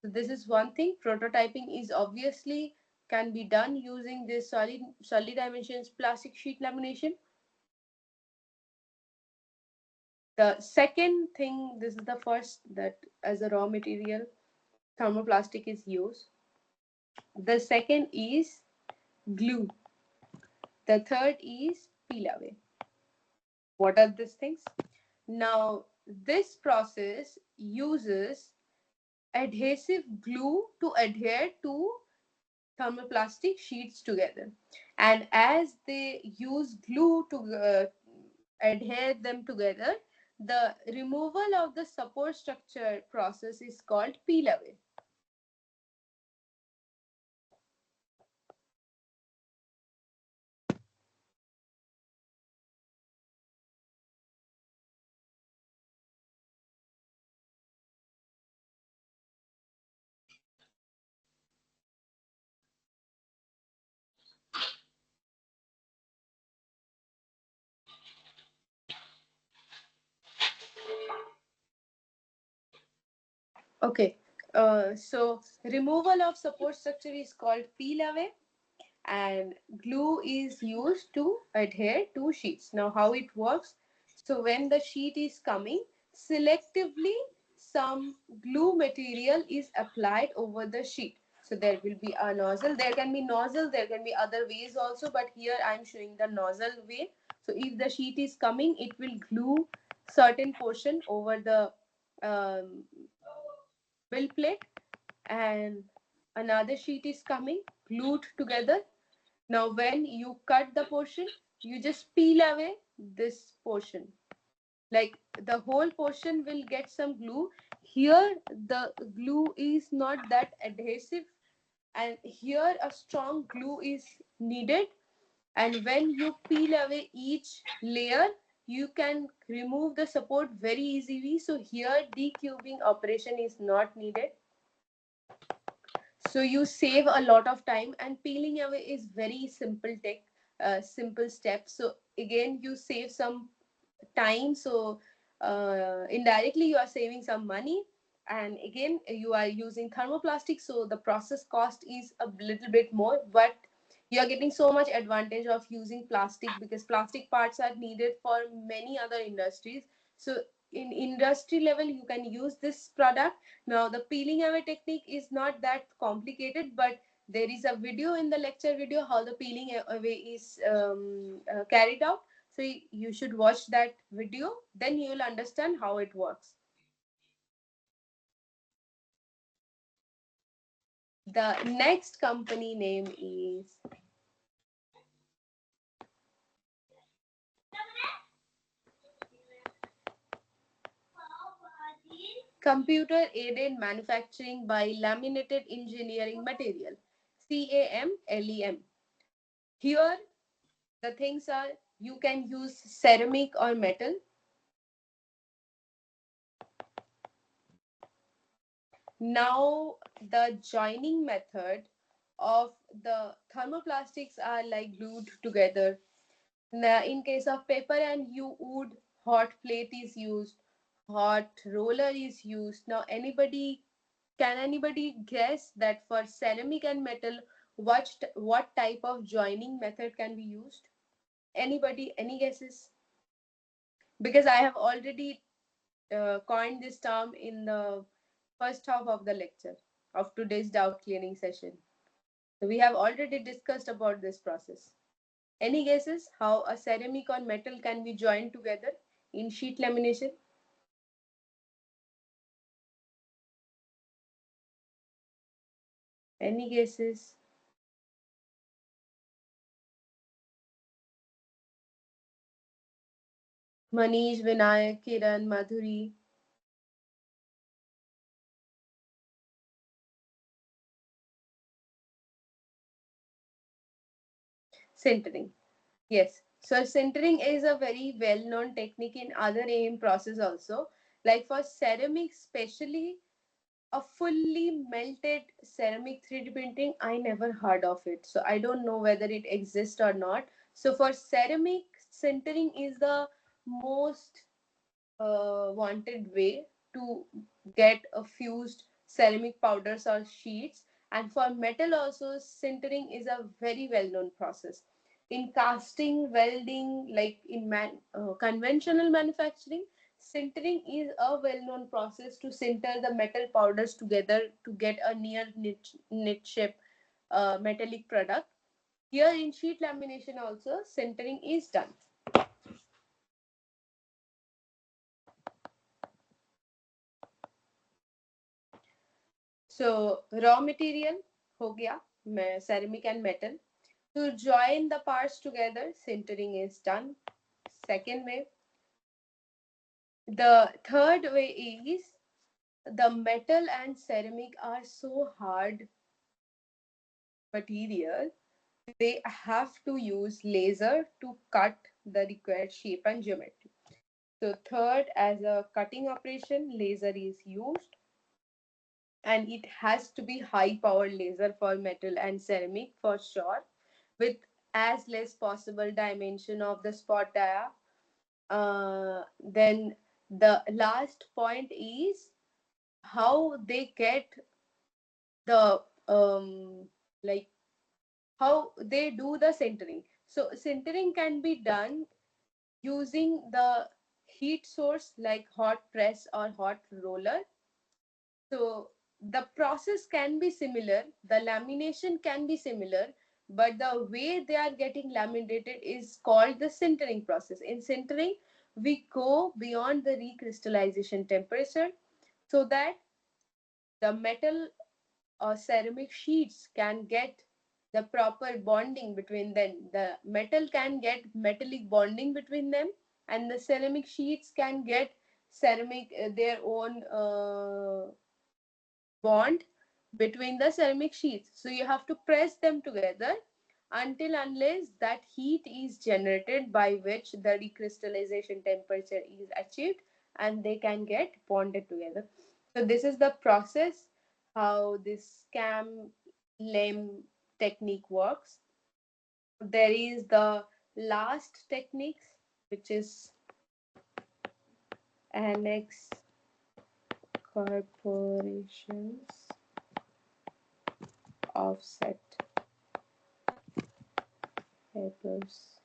So this is one thing. Prototyping is obviously can be done using this solid dimensions plastic sheet lamination. The second thing, this is the first, that as a raw material thermoplastic is used. The second is glue. The third is peel away. What are these things? Now, this process uses adhesive glue to adhere to thermoplastic sheets together. And as they use glue to adhere them together, the removal of the support structure process is called peel away. Okay, so removal of support structure is called peel away, and glue is used to adhere to sheets. Now, how it works? So, when the sheet is coming, selectively some glue material is applied over the sheet. So, there will be a nozzle. There can be nozzle, there can be other ways also, but here I am showing the nozzle way. So, if the sheet is coming, it will glue certain portion over the um, build plate, and another sheet is coming glued together. Now, when you cut the portion, you just peel away this portion. Like the whole portion will get some glue. Here, the glue is not that adhesive, and here a strong glue is needed. And when you peel away each layer, you can remove the support very easily. So here, decubing operation is not needed. So you save a lot of time, and peeling away is very simple tech, simple step. So again, you save some time. So indirectly you are saving some money, and again you are using thermoplastic, so the process cost is a little bit more, but you are getting so much advantage of using plastic, because plastic parts are needed for many other industries. So in industry level you can use this product. Now the peeling away technique is not that complicated, but there is a video in the lecture video how the peeling away is carried out. So you should watch that video, then you will understand how it works. The next company name is Computer Aided Manufacturing by Laminated Engineering Material, CAMLEM. Here the things are, you can use ceramic or metal. Now the joining method of the thermoplastics are like glued together. In case of paper and wood, hot plate is used, hot roller is used. Now anybody guess that for ceramic and metal what type of joining method can be used? Anybody, any guesses? Because I have already coined this term in the first half of the lecture of today's doubt clearing session. So we have already discussed about this process. Any guesses how a ceramic or metal can be joined together in sheet lamination? Any guesses? Manish, Vinayak, Kiran, Madhuri. Sintering. Yes. So sintering is a very well-known technique in other AM process also. Like for ceramic, especially a fully melted ceramic 3D printing, I never heard of it. So I don't know whether it exists or not. So for ceramic, sintering is the most wanted way to get a fused ceramic powders or sheets. And for metal also, sintering is a very well known process. In casting, welding, like in conventional manufacturing, sintering is a well known process to sinter the metal powders together to get a near knit shape metallic product. Here in sheet lamination also, sintering is done. So raw material हो गया, ceramic and metal. To join the parts together, sintering is done. Second way. The third way is the metal and ceramic are so hard material, they have to use laser to cut the required shape and geometry. So third, as a cutting operation, laser is used, and it has to be high power laser for metal and ceramic for sure, with as less possible dimension of the spot dia. Then the last point is how they get the like how they do the sintering. So sintering can be done using the heat source like hot press or hot roller. So the process can be similar, the lamination can be similar, but the way they are getting laminated is called the sintering process. In sintering, we go beyond the recrystallization temperature so that the metal or ceramic sheets can get the proper bonding between them. The metal can get metallic bonding between them, and the ceramic sheets can get ceramic their own bond between the ceramic sheets. So you have to press them together until unless that heat is generated by which the recrystallization temperature is achieved and they can get bonded together. So this is the process how this CAM LEM technique works. There is the last techniques which is Annex Corporations Offset Papers.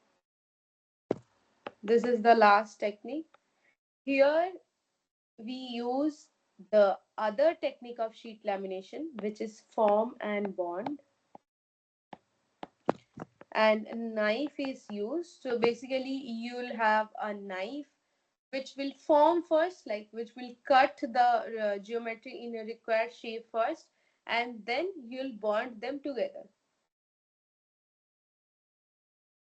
This is the last technique. Here we use the other technique of sheet lamination, which is form and bond, and a knife is used. So basically, you'll have a knife which will form first, like which will cut the geometry in a required shape first, and then you'll bond them together.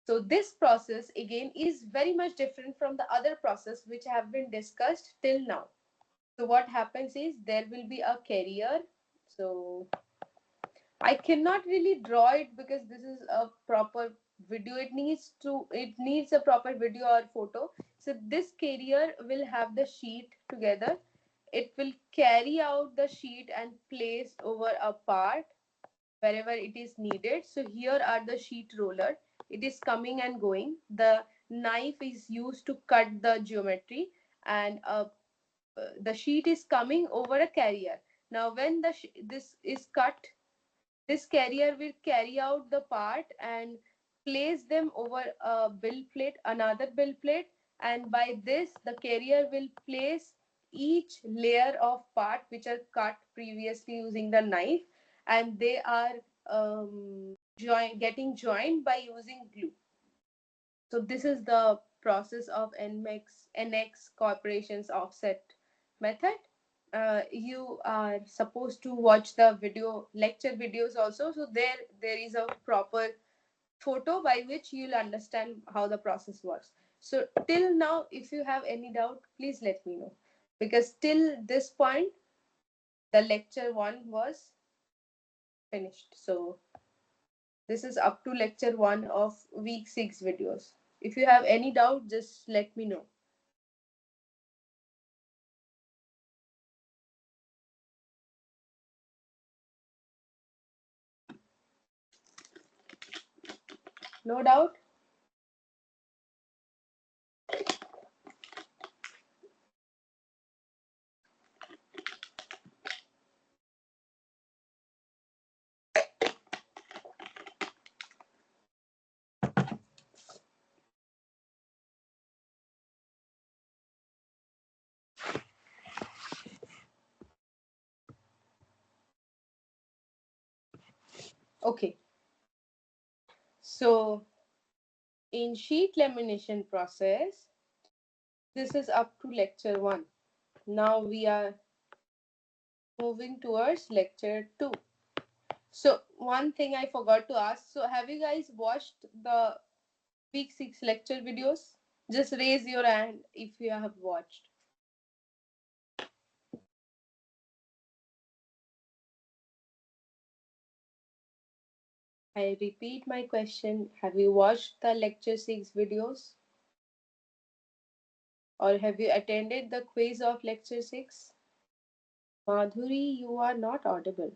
So this process again is very much different from the other process which have been discussed till now. So what happens is there will be a carrier. So I cannot really draw it because this is a proper video. It needs a proper video or photo. So this carrier will have the sheet together. It will carry out the sheet and place over a part wherever it is needed. So here are the sheet roller. It is coming and going. The knife is used to cut the geometry, and the sheet is coming over a carrier. Now when this is cut, this carrier will carry out the part and place them over a bill plate, another bill plate, and by this the carrier will place each layer of part which are cut previously using the knife, and they are getting joined by using glue. So this is the process of NX Corporation's offset method. You are supposed to watch the video lecture videos also. So there is a proper photo by which you'll understand how the process works. So till now, if you have any doubt, please let me know. Because till this point, the lecture 1 was finished. So this is up to lecture 1 of week 6 videos. If you have any doubt, just let me know. No doubt? Okay. So in sheet lamination process, this is up to lecture 1. Now we are moving towards lecture 2. So one thing I forgot to ask. So have you guys watched the week 6 lecture videos? Just raise your hand if you have watched. I repeat my question. Have you watched the lecture 6 videos? Or have you attended the quiz of lecture 6? Madhuri, you are not audible.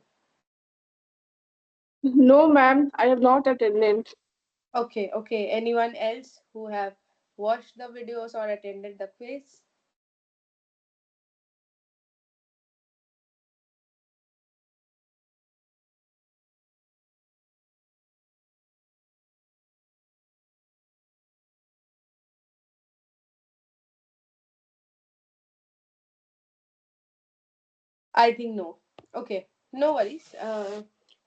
No, ma'am, I have not attended. Okay, okay. Anyone else who have watched the videos or attended the quiz? I think no. Okay, no worries.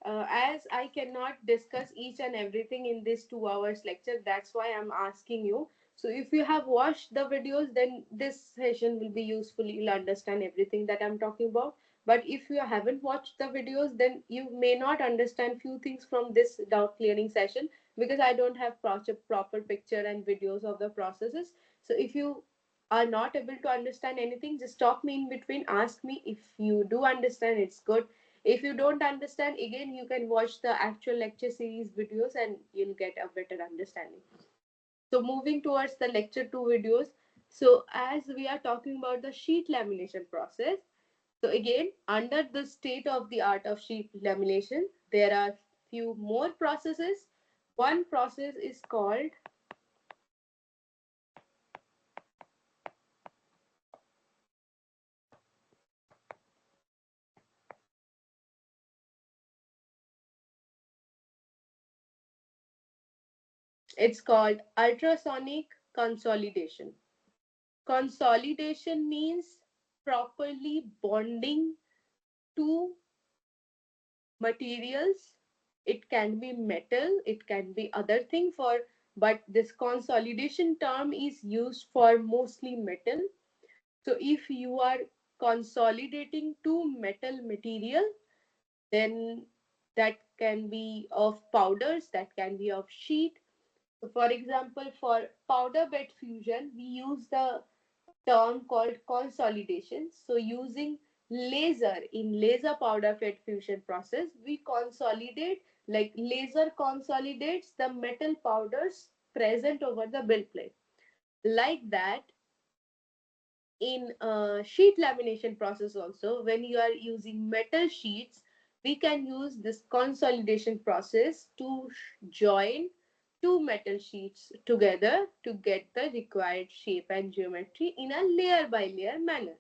As I cannot discuss each and everything in this 2 hours lecture, that's why I'm asking you. So if you have watched the videos, then this session will be useful. You'll understand everything that I'm talking about. But if you haven't watched the videos, then you may not understand few things from this doubt clearing session, because I don't have proper picture and videos of the processes. So if you are not able to understand anything, just stop me in between, ask me. If you do understand, it's good. If you don't understand, again you can watch the actual lecture series videos and you'll get a better understanding. So moving towards the lecture 2 videos. So as we are talking about the sheet lamination process, so again, under the state of the art of sheet lamination, there are few more processes. One process is called, it's called ultrasonic consolidation. Consolidation means properly bonding two materials. It can be metal, it can be other thing for, but this consolidation term is used for mostly metal. So if you are consolidating two metal material, then that can be of powders, that can be of sheet. So for example, for powder bed fusion, we use the term called consolidation. So using laser in laser powder bed fusion process, we consolidate, like laser consolidates the metal powders present over the build plate. Like that, in sheet lamination process also, when you are using metal sheets, we can use this consolidation process to join two metal sheets together to get the required shape and geometry in a layer by layer manner.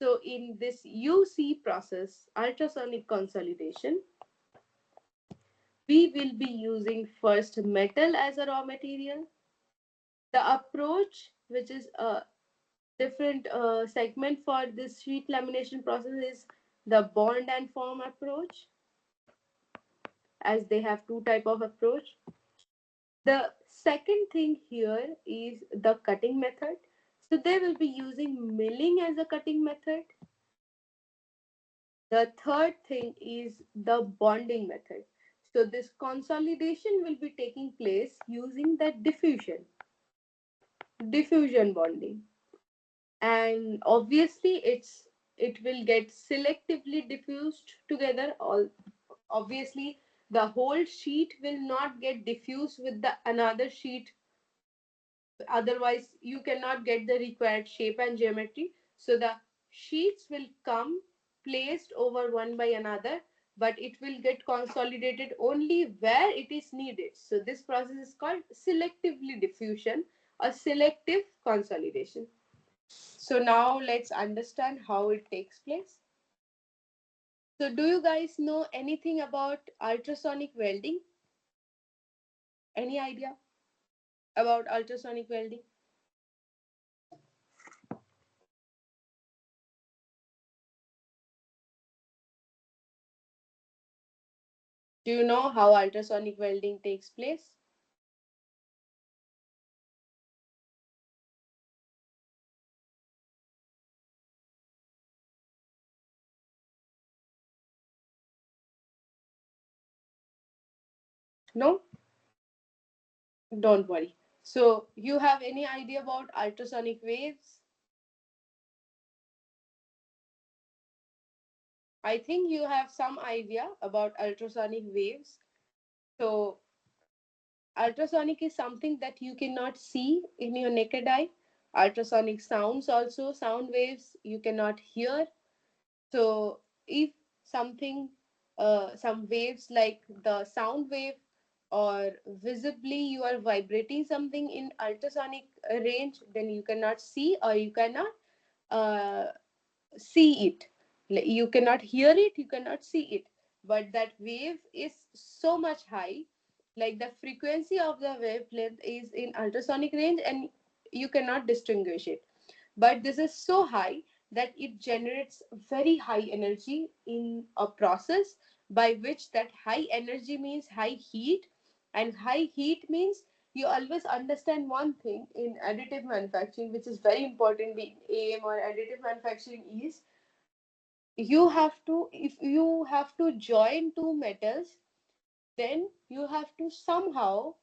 So in this UC process, ultrasonic consolidation, we will be using first metal as a raw material. The approach, which is a different segment for this sheet lamination process, is the bond and form approach, as they have two type of approach. The second thing here is the cutting method. So they will be using milling as a cutting method. The third thing is the bonding method. So this consolidation will be taking place using the diffusion bonding. And obviously it will get selectively diffused together. All obviously the whole sheet will not get diffused with the another sheet, otherwise you cannot get the required shape and geometry. So the sheets will come placed over one by another, but it will get consolidated only where it is needed. So this process is called selectively diffusion or selective consolidation. So now let's understand how it takes place. So do you guys know anything about ultrasonic welding? Any idea about ultrasonic welding? Do you know how ultrasonic welding takes place? No? Don't worry. So you have any idea about ultrasonic waves? I think you have some idea about ultrasonic waves. So ultrasonic is something that you cannot see in your naked eye. Ultrasonic sounds also, sound waves you cannot hear. So if something, some waves like the sound wave, or visibly you are vibrating something in ultrasonic range, then you cannot see or you cannot uh, see it. You cannot hear it, you cannot see it. But that wave is so much high, like the frequency of the wavelength is in ultrasonic range and you cannot distinguish it. But this is so high that it generates very high energy in a process, by which that high energy means high heat, and high heat means, you always understand one thing in additive manufacturing, which is very important in AM or additive manufacturing, is you have to, if you have to join two metals, then you have to somehow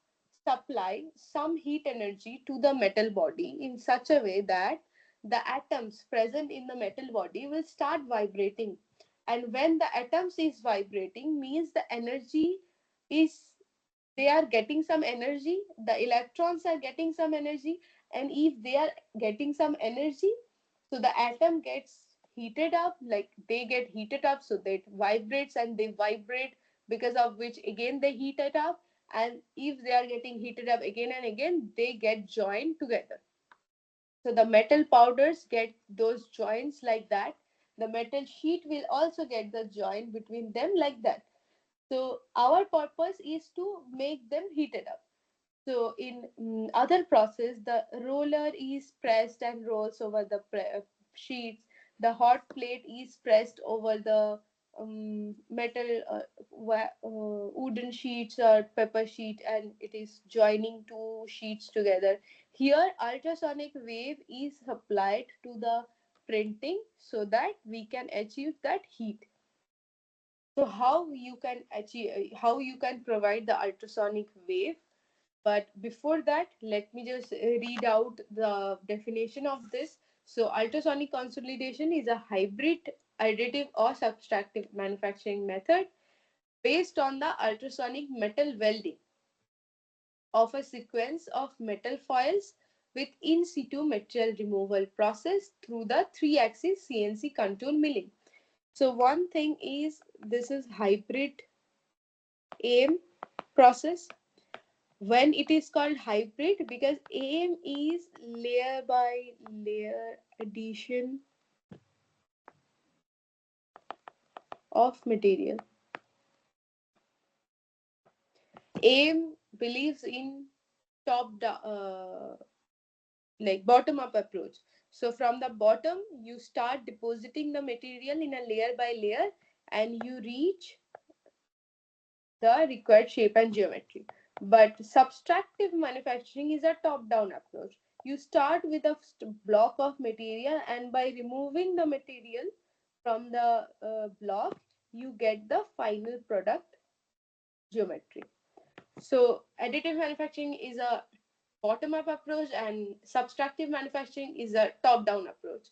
supply some heat energy to the metal body in such a way that the atoms present in the metal body will start vibrating. And when the atoms is vibrating means the energy is, they are getting some energy, the electrons are getting some energy. And if they are getting some energy, so the atom gets heated up, like they get heated up, so that vibrates and they vibrate, because of which again they heat it up. And if they are getting heated up again and again, they get joined together. So the metal powders get those joints like that. The metal sheet will also get the joint between them like that. So our purpose is to make them heated up. So in other process, the roller is pressed and rolls over the sheets. The hot plate is pressed over the metal wooden sheets or paper sheet, and it is joining two sheets together. Here ultrasonic wave is supplied to the printing so that we can achieve that heat. So how you can provide the ultrasonic wave? But before that, let me just read out the definition of this. So, ultrasonic consolidation is a hybrid, additive, or subtractive manufacturing method based on the ultrasonic metal welding of a sequence of metal foils with in situ material removal process through the 3-axis CNC contour milling. So, one thing is this is hybrid AIM process. When it is called hybrid, because AM is layer by layer addition of material. AM believes in top down, like bottom up approach. So from the bottom you start depositing the material in a layer by layer, and you reach the required shape and geometry. But subtractive manufacturing is a top-down approach. You start with a block of material, and by removing the material from the block, you get the final product geometry. So additive manufacturing is a bottom-up approach, and subtractive manufacturing is a top-down approach.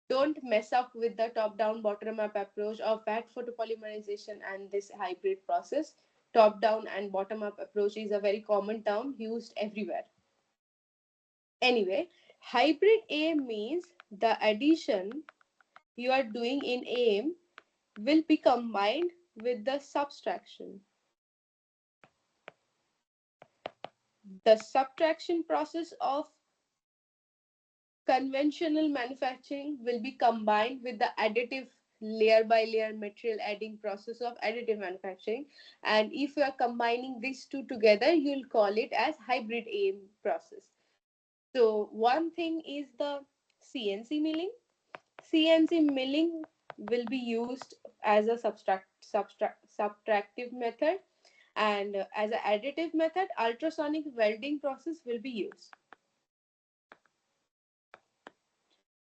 Don't mess up with the top down bottom up approach of fat photopolymerization and this hybrid process. Top down and bottom up approach is a very common term used everywhere. Anyway, hybrid AM means the addition you are doing in AM will be combined with the subtraction. The subtraction process of conventional manufacturing will be combined with the additive layer by layer material adding process of additive manufacturing, and if you are combining these two together, you'll call it as hybrid AM process. So one thing is the CNC milling. CNC milling will be used as a subtractive method, and as an additive method ultrasonic welding process will be used.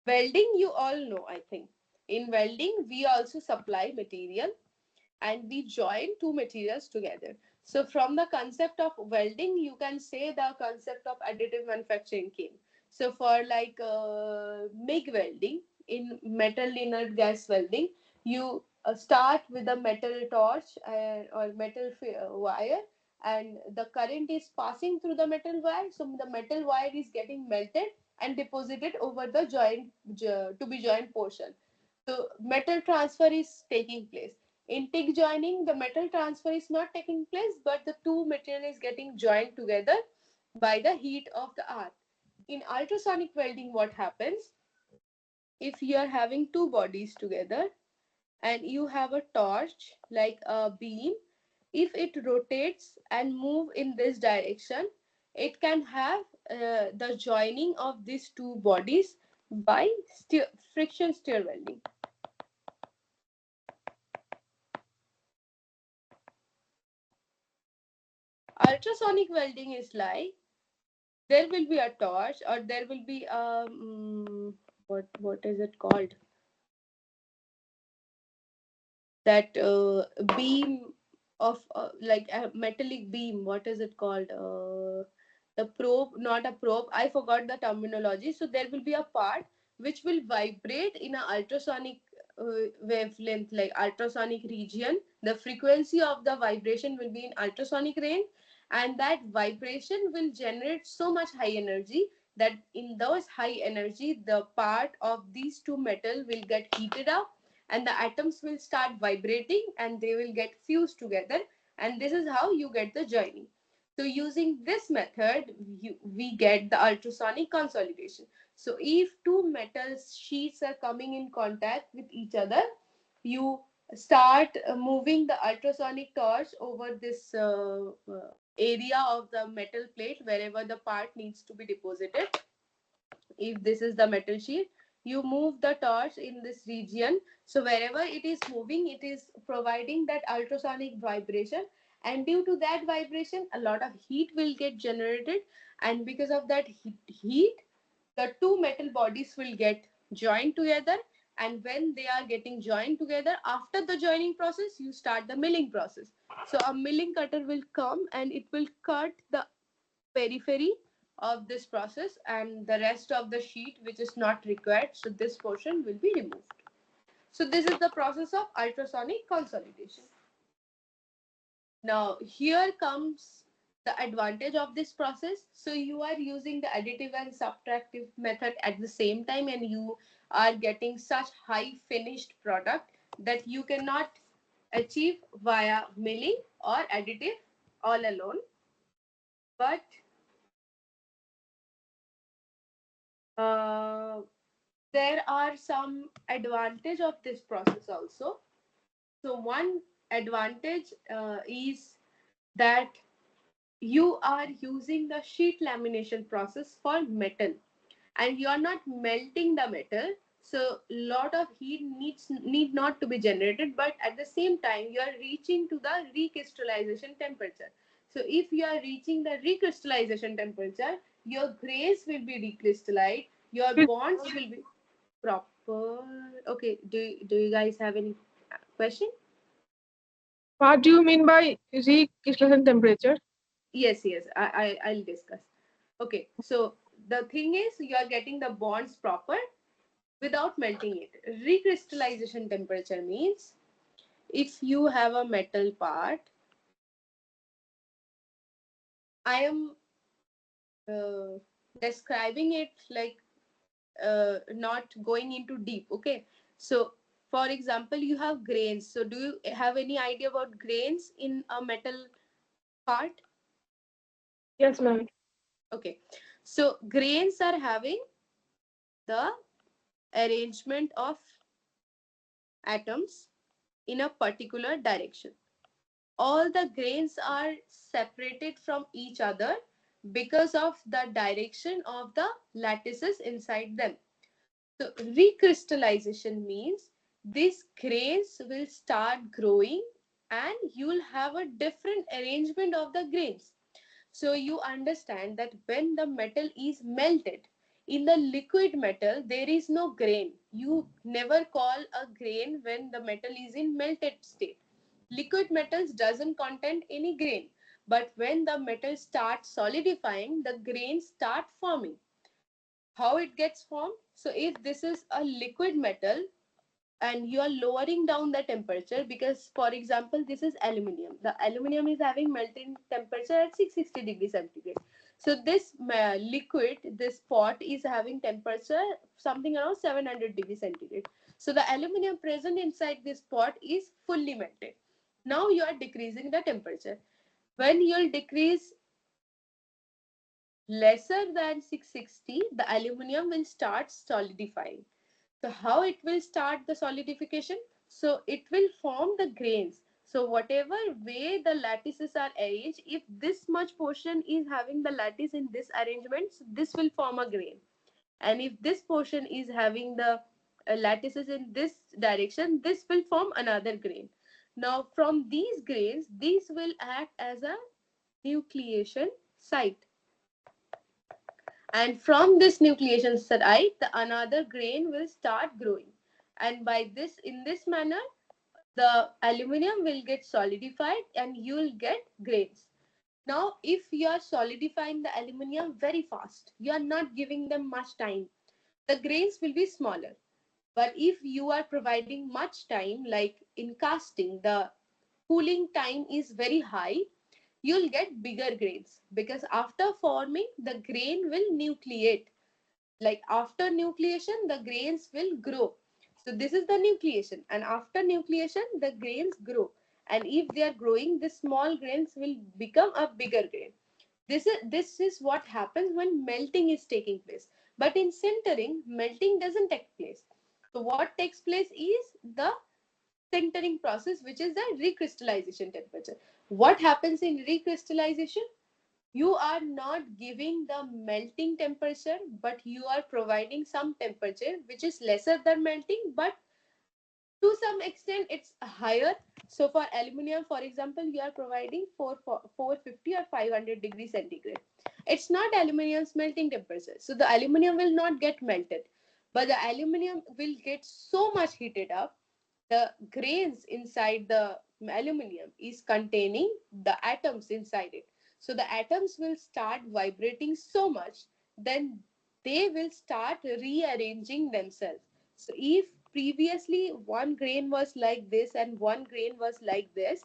Welding, you all know, I think. In welding, we also supply material and we join two materials together. So, from the concept of welding, you can say the concept of additive manufacturing came. So, for like MIG welding, in metal inert gas welding, you start with a metal torch or metal wire, and the current is passing through the metal wire. So, the metal wire is getting melted and deposited over the to be joined portion. So, metal transfer is taking place. In TIG joining, the metal transfer is not taking place, but the two material is getting joined together by the heat of the earth. In ultrasonic welding, what happens? If you are having two bodies together and you have a torch like a beam, if it rotates and move in this direction, it can have the joining of these two bodies by friction stir welding. Ultrasonic welding is like there will be a torch, or there will be a what is it called, that beam of like a metallic beam, what is it called, the probe, not a probe, I forgot the terminology. So there will be a part which will vibrate in a ultrasonic wavelength, like ultrasonic region. The frequency of the vibration will be in ultrasonic range, and that vibration will generate so much high energy that in those high energy the part of these two metal will get heated up, and the atoms will start vibrating and they will get fused together, and this is how you get the joining. So using this method, we get the ultrasonic consolidation. So if two metal sheets are coming in contact with each other, you start moving the ultrasonic torch over this area of the metal plate wherever the part needs to be deposited. If this is the metal sheet, you move the torch in this region. So wherever it is moving, it is providing that ultrasonic vibration, and due to that vibration a lot of heat will get generated, and because of that heat the two metal bodies will get joined together. And when they are getting joined together, after the joining process you start the milling process. So a milling cutter will come and it will cut the periphery of this process, and the rest of the sheet which is not required, so this portion will be removed. So this is the process of ultrasonic consolidation. Now here comes the advantage of this process. So you are using the additive and subtractive method at the same time, and you are getting such high finished product that you cannot achieve via milling or additive all alone. But uh, there are some advantage of this process also. So one advantage is that you are using the sheet lamination process for metal, and you are not melting the metal, so lot of heat need not to be generated, but at the same time you are reaching to the recrystallization temperature. So if you are reaching the recrystallization temperature, your grains will be recrystallized, your bonds will be proper. Okay, do you guys have any question? What do you mean by recrystallization temperature? Yes, I'll discuss. Okay, so the thing is you are getting the bonds proper without melting it. Recrystallization temperature means if you have a metal part, I am uh, describing it like not going into deep. Okay, so for example, you have grains. So do you have any idea about grains in a metal part? Yes, ma'am. Okay, so grains are having the arrangement of atoms in a particular direction. All the grains are separated from each other because of the direction of the lattices inside them. So recrystallization means these grains will start growing and you will have a different arrangement of the grains. So you understand that when the metal is melted, in the liquid metal, there is no grain. You never call a grain when the metal is in melted state. Liquid metals doesn't contain any grain. But when the metal starts solidifying, the grains start forming. How it gets formed? So if this is a liquid metal, and you are lowering down the temperature, because for example this is aluminium, the aluminium is having melting temperature at 660 degrees centigrade. So this liquid, this pot is having temperature something around 700 degrees centigrade. So the aluminium present inside this pot is fully melted. Now you are decreasing the temperature. When you'll decrease lesser than 660, the aluminium will start solidifying. So how it will start the solidification? So it will form the grains. So whatever way the lattices are arranged, if this much portion is having the lattice in this arrangement, so this will form a grain. And if this portion is having the lattices in this direction, this will form another grain. Now from these grains, these will act as a nucleation site, and from this nucleation site the another grain will start growing, and by this in this manner the aluminium will get solidified and you will get grains. Now if you are solidifying the aluminium very fast, you are not giving them much time, the grains will be smaller. But if you are providing much time, like in casting the cooling time is very high, you'll get bigger grains, because after forming the grain will nucleate. Like after nucleation the grains will grow. So this is the nucleation, and after nucleation the grains grow, and if they are growing, the small grains will become a bigger grain. This is what happens when melting is taking place. But in sintering, melting doesn't take place. So what takes place is the sintering process, which is the recrystallization temperature. What happens in recrystallization? You are not giving the melting temperature, but you are providing some temperature which is lesser than melting, but to some extent it's higher. So for aluminum, for example, you are providing 450 or 500 degrees centigrade. It's not aluminum's melting temperature, so the aluminum will not get melted, but the aluminum will get so much heated up. The grains inside the aluminum is containing the atoms inside it, so the atoms will start vibrating so much, then they will start rearranging themselves. So if previously one grain was like this and one grain was like this,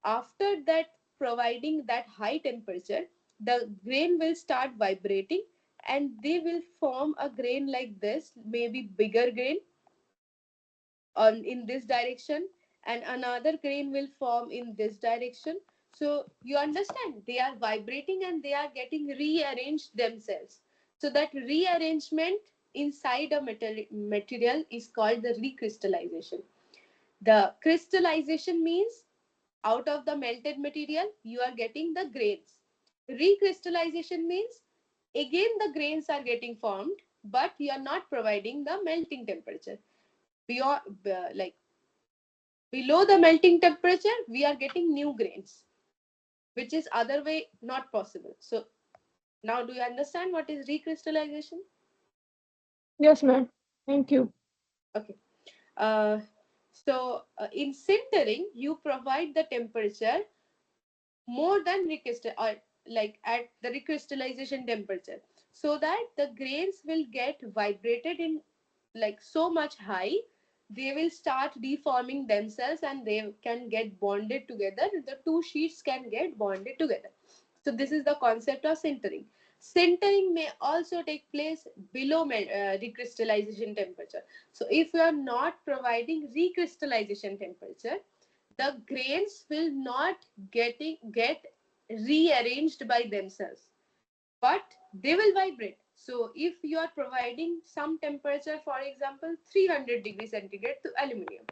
after that, providing that high temperature, the grain will start vibrating and they will form a grain like this, maybe bigger grain on in this direction, and another grain will form in this direction. So you understand, they are vibrating and they are getting rearranged themselves. So that rearrangement inside a material is called the recrystallization. The crystallization means out of the melted material you are getting the grains. Recrystallization means again the grains are getting formed, but you are not providing the melting temperature. Beyond, like below the melting temperature, we are getting new grains, which is other way not possible. So now do you understand what is recrystallization? Yes, ma'am. Thank you. Okay. Uh, in sintering, you provide the temperature more than recrystal, or like at the recrystallization temperature, so that the grains will get vibrated in like so much high, they will start deforming themselves and they can get bonded together, the two sheets can get bonded together. So this is the concept of sintering. Sintering may also take place below recrystallization temperature. So if you are not providing recrystallization temperature, the grains will not get rearranged by themselves, but they will vibrate. So if you are providing some temperature, for example 300 degrees centigrade to aluminum,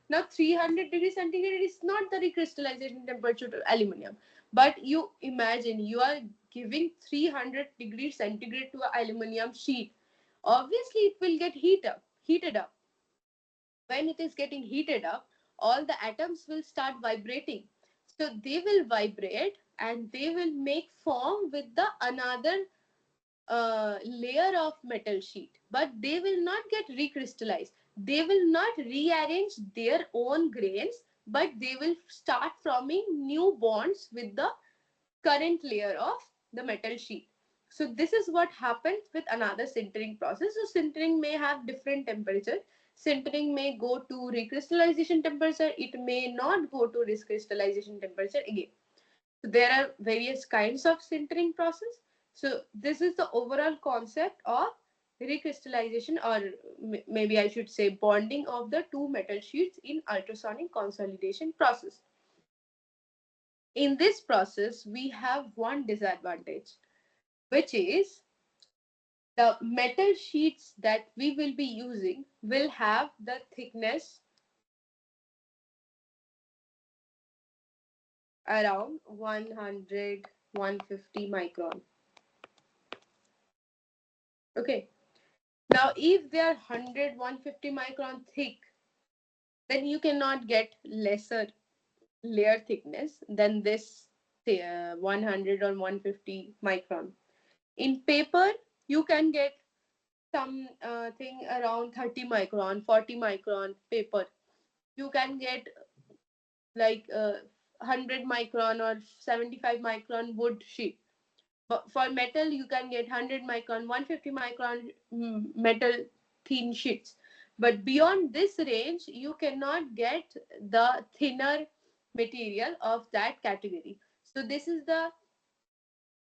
now 300 degrees centigrade is not the recrystallization temperature to aluminum, but you imagine you are giving 300 degrees centigrade to an aluminum sheet. Obviously it will get heated up. When it is getting heated up, all the atoms will start vibrating. So they will vibrate and they will make form with the another layer of metal sheet, but they will not get recrystallized. They will not rearrange their own grains, but they will start forming new bonds with the current layer of the metal sheet. So this is what happens with another sintering process. So sintering may have different temperature. Sintering may go to recrystallization temperature. It may not go to recrystallization temperature again. So there are various kinds of sintering process. So this is the overall concept of recrystallization, or maybe I should say bonding of the two metal sheets in ultrasonic consolidation process. In this process, we have one disadvantage, which is the metal sheets that we will be using will have the thickness around 100, 150 micron. Okay. Now, if they are 100, 150 micron thick, then you cannot get lesser layer thickness than this 100 or 150 micron. In paper, you can get some thing around 30 micron, 40 micron paper. You can get like 100 micron or 75 micron wood sheet. But for metal, you can get 100 micron, 150 micron metal thin sheets. But beyond this range, you cannot get the thinner material of that category. So this is the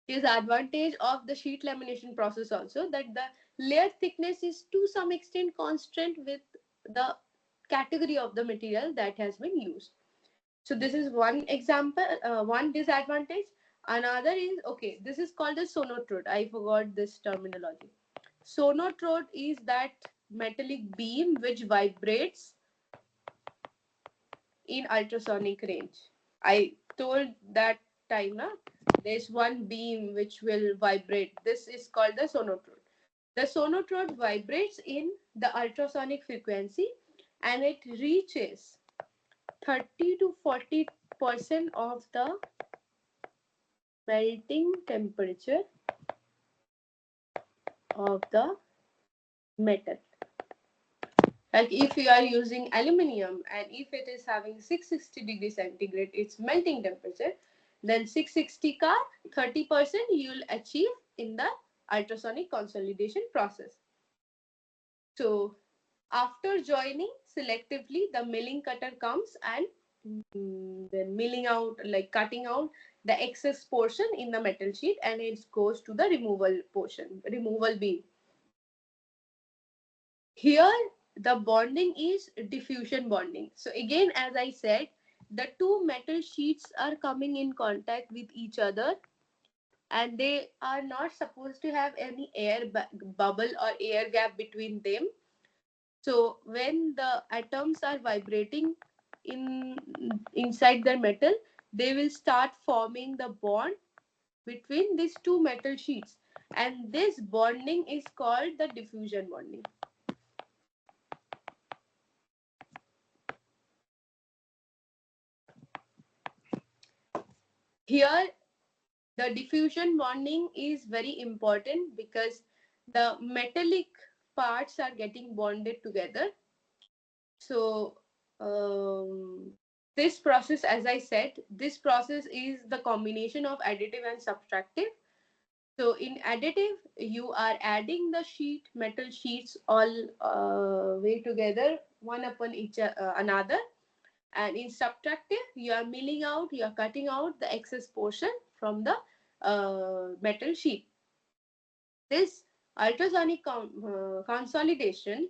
disadvantage of the sheet lamination process also, that the layer thickness is to some extent constant with the category of the material that has been used. So this is one example, one disadvantage. Another is, okay, this is called a sonotrode. I forgot this terminology. Sonotrode is that metallic beam which vibrates in ultrasonic range. I told that time, na? There's one beam which will vibrate. This is called the sonotrode. The sonotrode vibrates in the ultrasonic frequency and it reaches 30 to 40% of the melting temperature of the metal. Like if you are using aluminium and if it is having 660 degrees centigrade, its melting temperature, then 660 ka 30% you will achieve in the ultrasonic consolidation process. So after joining selectively, the milling cutter comes and then milling out, like cutting out the excess portion in the metal sheet, and it goes to the removal portion, removal beam. Here, the bonding is diffusion bonding. So again, as I said, the two metal sheets are coming in contact with each other and they are not supposed to have any bubble or air gap between them. So when the atoms are vibrating inside the metal, they will start forming the bond between these two metal sheets. And this bonding is called the diffusion bonding. Here, the diffusion bonding is very important because the metallic parts are getting bonded together. So, this process, as I said, this process is the combination of additive and subtractive. So, in additive, you are adding the metal sheets all way together, one upon each another. And in subtractive, you are milling out, you are cutting out the excess portion from the metal sheet. This ultrasonic consolidation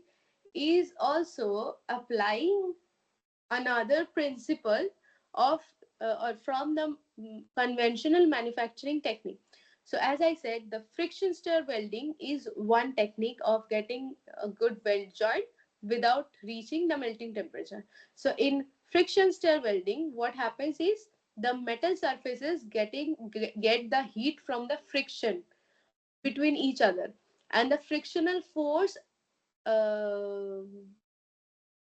is also applying another principle of or from the conventional manufacturing technique. So as I said, the friction stir welding is one technique of getting a good weld joint without reaching the melting temperature. So in friction stir welding, what happens is the metal surfaces get the heat from the friction between each other, and the frictional force uh,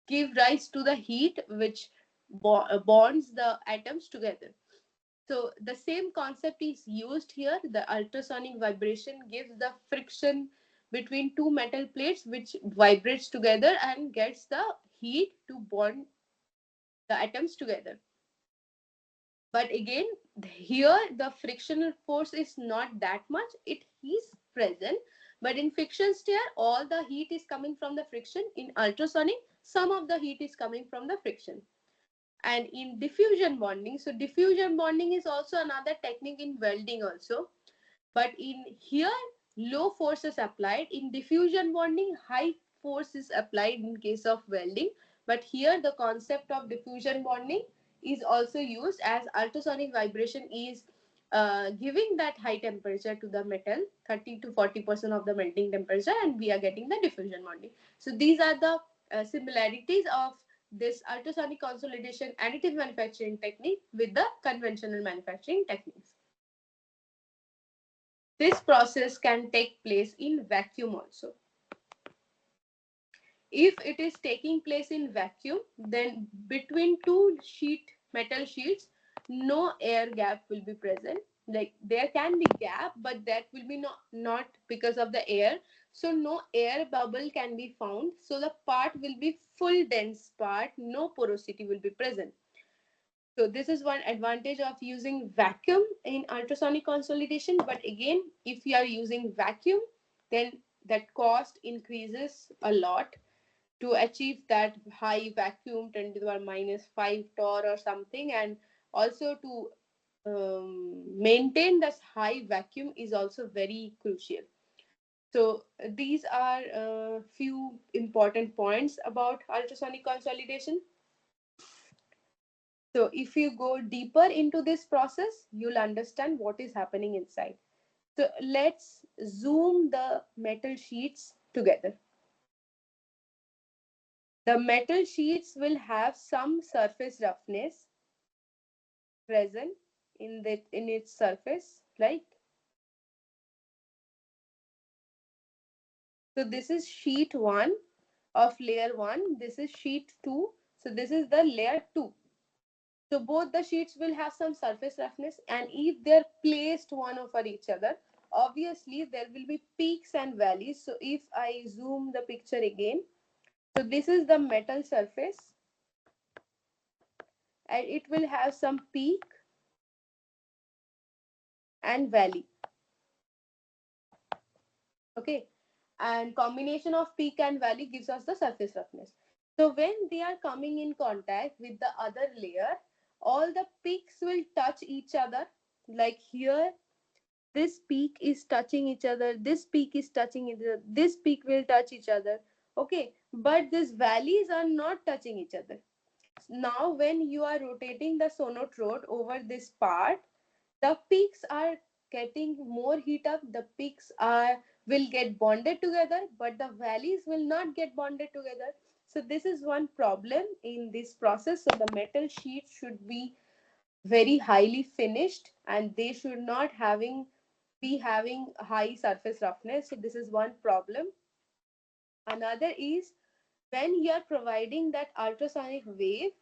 give rise to the heat which bonds the atoms together. So the same concept is used here. The ultrasonic vibration gives the friction between two metal plates which vibrates together and gets the heat to bond the atoms together. But again, here the frictional force is not that much. It is present, but in friction stir, all the heat is coming from the friction. In ultrasonic, some of the heat is coming from the friction. And in diffusion bonding, so diffusion bonding is also another technique in welding also, but in here low force is applied. In diffusion bonding, high force is applied in case of welding, but here the concept of diffusion bonding is also used as ultrasonic vibration is giving that high temperature to the metal, 30 to 40% of the melting temperature, and we are getting the diffusion bonding. So these are the similarities of this ultrasonic consolidation additive manufacturing technique with the conventional manufacturing techniques. This process can take place in vacuum also. If it is taking place in vacuum, then between two metal sheets, no air gap will be present. Like there can be gap, but that will be not because of the air. So no air bubble can be found. So the part will be full dense part, no porosity will be present. So this is one advantage of using vacuum in ultrasonic consolidation. But again, if you are using vacuum, then that cost increases a lot to achieve that high vacuum 10 to the power minus 5 torr or something, and also to maintain this high vacuum is also very crucial. So these are a few important points about ultrasonic consolidation. So if you go deeper into this process, you'll understand what is happening inside. So let's zoom the metal sheets together. The metal sheets will have some surface roughness present. in its surface, right? So this is sheet 1 of layer 1. This is sheet 2. So this is the layer 2. So both the sheets will have some surface roughness, and if they're placed one over each other, obviously there will be peaks and valleys. So if I zoom the picture again, so this is the metal surface, and it will have some peak and valley. Okay, and combination of peak and valley gives us the surface roughness. So when they are coming in contact with the other layer, all the peaks will touch each other. Like here, this peak is touching each other, this peak is touching each other, this peak will touch each other. Okay, but these valleys are not touching each other. Now when you are rotating the sonotrode over this part, the peaks are getting more heat up, the peaks are will get bonded together, but the valleys will not get bonded together. So this is one problem in this process. So the metal sheet should be very highly finished, and they should not be having high surface roughness. So this is one problem. Another is when you are providing that ultrasonic wave,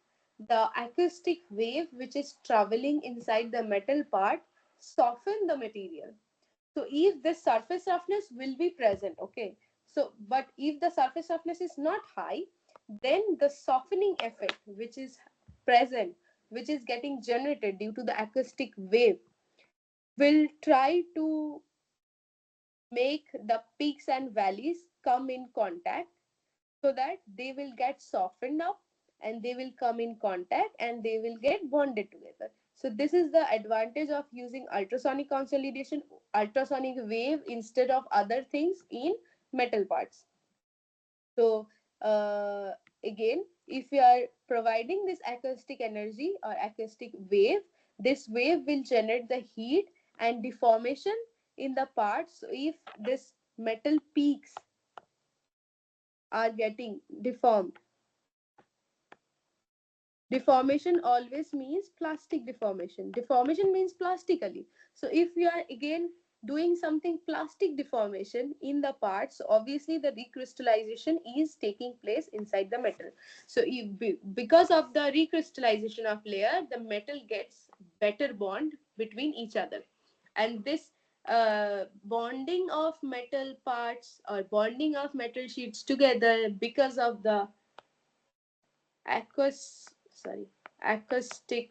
the acoustic wave which is traveling inside the metal part soften the material. So if the surface roughness will be present, okay. So but if the surface roughness is not high, then the softening effect which is present, which is getting generated due to the acoustic wave, will try to make the peaks and valleys come in contact, so that they will get softened up and they will come in contact and they will get bonded together. So this is the advantage of using ultrasonic consolidation, ultrasonic wave instead of other things in metal parts. So again, if we are providing this acoustic energy or acoustic wave, this wave will generate the heat and deformation in the parts. So if this metal peaks are getting deformed, deformation always means plastic deformation. Deformation means plastically. So if we are again doing something plastic deformation in the parts, obviously the recrystallization is taking place inside the metal. So if, because of the recrystallization of layer, the metal gets better bond between each other. And this bonding of metal parts or bonding of metal sheets together because of the sorry, acoustic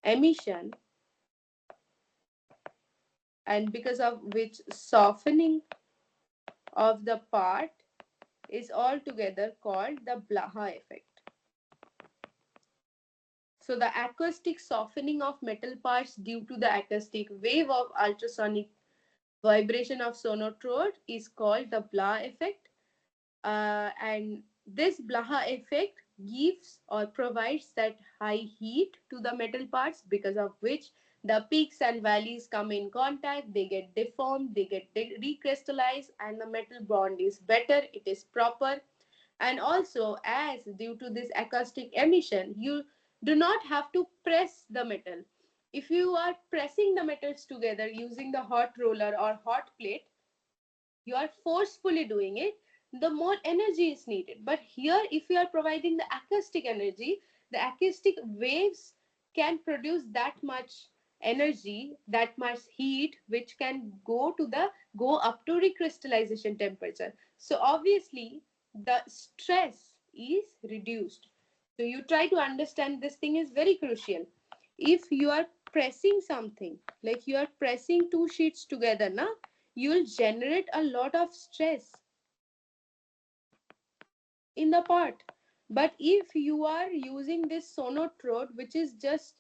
emission, and because of which softening of the part is altogether called the Blaha effect. So the acoustic softening of metal parts due to the acoustic wave of ultrasonic vibration of sonotrode is called the Blaha effect. And this Blaha effect gives or provides that high heat to the metal parts, because of which the peaks and valleys come in contact, they get deformed, they get recrystallized, and the metal bond is better, it is proper. And also, as due to this acoustic emission, you do not have to press the metal. If you are pressing the metals together using the hot roller or hot plate, you are forcefully doing it, the more energy is needed. But here, if you are providing the acoustic energy, the acoustic waves can produce that much energy, that much heat, which can go up to recrystallization temperature. So obviously the stress is reduced. So you try to understand, this thing is very crucial. If you are pressing something, like you are pressing two sheets together na, you will generate a lot of stress in the part. But if you are using this sonotrode, which is just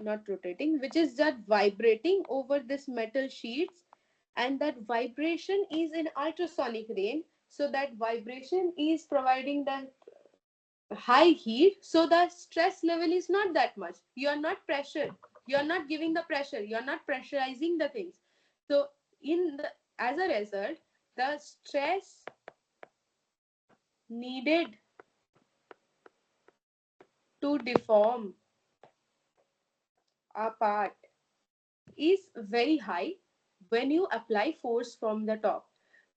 not rotating, which is just vibrating over this metal sheets, and that vibration is in ultrasonic range, so that vibration is providing the high heat, so the stress level is not that much. You are not pressured, you are not giving the pressure, you are not pressurizing the things. So in the, as a result, the stress needed to deform part is very high when you apply force from the top.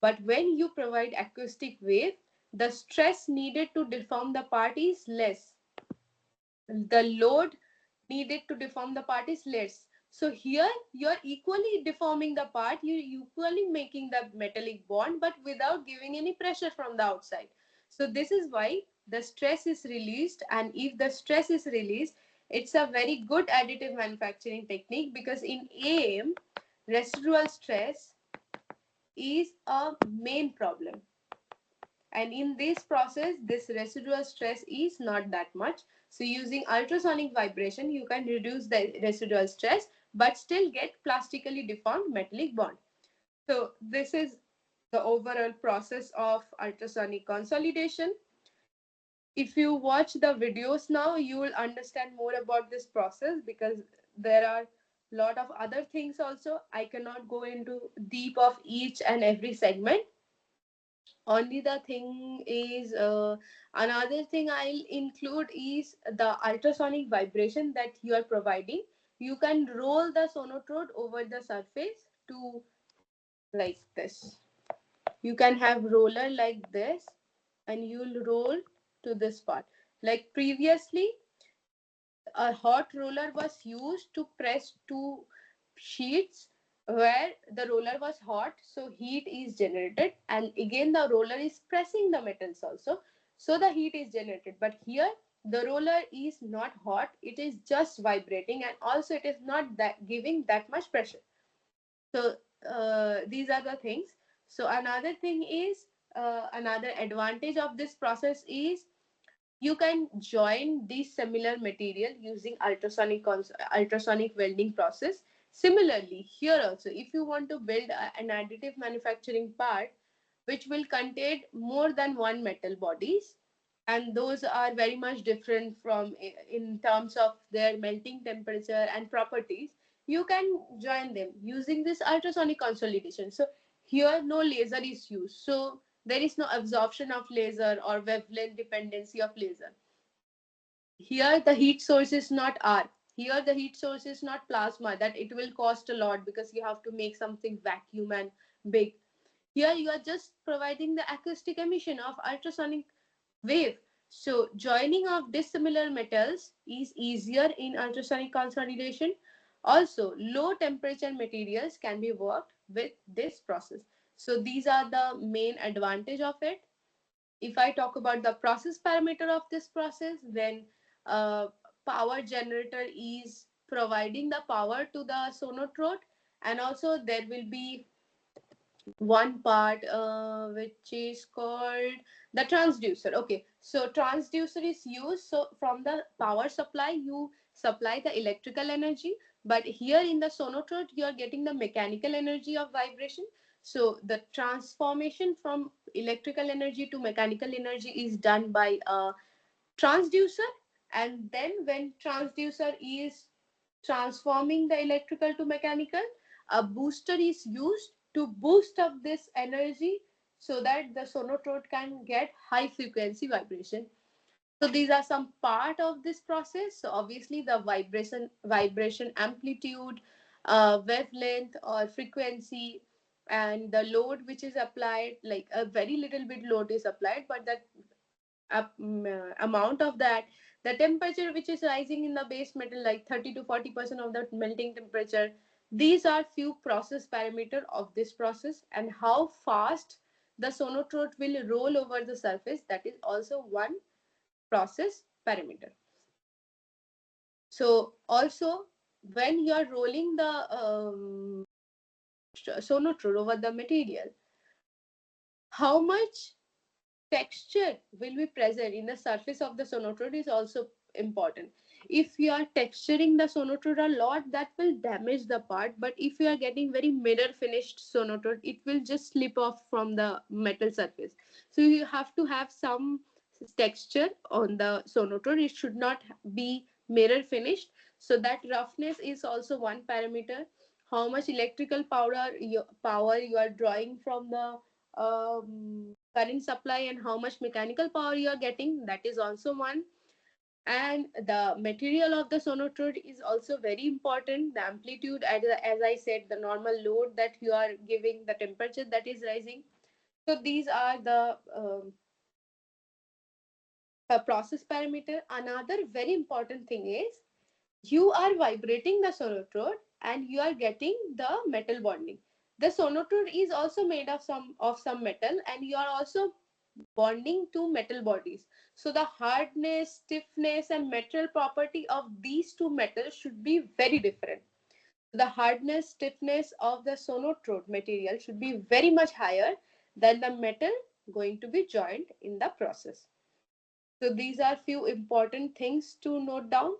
But when you provide acoustic wave, the stress needed to deform the part is less. The load needed to deform the part is less. So here you're equally deforming the part, you're equally making the metallic bond, but without giving any pressure from the outside. So this is why the stress is released, and if the stress is released, it's a very good additive manufacturing technique, because in AM, residual stress is a main problem, and in this process this residual stress is not that much. So using ultrasonic vibration you can reduce the residual stress but still get plastically deformed metallic bond. So this is the overall process of ultrasonic consolidation. If you watch the videos now you will understand more about this process, because there are lot of other things also. I cannot go into deep of each and every segment. Only the thing is, another thing I'll include is the ultrasonic vibration that you are providing. You can roll the sonotrode over the surface to like this. You can have roller like this, and you'll roll to this part. Like previously, a hot roller was used to press two sheets where the roller was hot, so heat is generated, and again the roller is pressing the metals also, so the heat is generated. But here the roller is not hot, it is just vibrating, and also it is not that giving that much pressure. So these are the things. So another thing is, another advantage of this process is you can join these similar material using ultrasonic welding process. Similarly, here also, if you want to build an additive manufacturing part which will contain more than one metal bodies, and those are very much different from in terms of their melting temperature and properties, you can join them using this ultrasonic consolidation. So here no laser is used, so there is no absorption of laser or wavelength dependency of laser. Here the heat source is not R. Here the heat source is not plasma, that it will cost a lot because you have to make something vacuum and big. Here you are just providing the acoustic emission of ultrasonic wave. So joining of dissimilar metals is easier in ultrasonic consolidation. Also, low temperature materials can be worked with this process. So these are the main advantage of it. If I talk about the process parameter of this process, then uh, power generator is providing the power to the sonotrode, and also there will be one part which is called the transducer. Okay, so transducer is used, so from the power supply you supply the electrical energy, but here in the sonotrode you are getting the mechanical energy of vibration. So the transformation from electrical energy to mechanical energy is done by a transducer, and then when transducer is transforming the electrical to mechanical, a booster is used to boost up this energy so that the sonotrode can get high frequency vibration. So these are some part of this process. So obviously the vibration amplitude, wavelength or frequency, and the load which is applied, like a very little bit load is applied, but that amount of that, the temperature which is rising in the base metal, like 30 to 40% of the melting temperature, these are few process parameter of this process. And how fast the sonotrode will roll over the surface, that is also one process parameter. So also when you are rolling the sonotrode over the material, how much texture will be present in the surface of the sonotrode is also important. If you are texturing the sonotrode a lot, that will damage the part, but if you are getting very mirror finished sonotrode, it will just slip off from the metal surface. So you have to have some texture on the sonotrode, it should not be mirror finished. So that roughness is also one parameter. How much electrical power you are drawing from the current supply, and how much mechanical power you are getting, that is also one. And the material of the sonotrode is also very important. The amplitude, as I said, the normal load that you are giving, the temperature that is rising. So these are the process parameter. Another very important thing is you are vibrating the sonotrode and you are getting the metal bonding. The sonotrode is also made of some metal, and you are also bonding to metal bodies. So the hardness, stiffness, and material property of these two metals should be very different. The hardness, stiffness of the sonotrode material should be very much higher than the metal going to be joined in the process. So these are few important things to note down.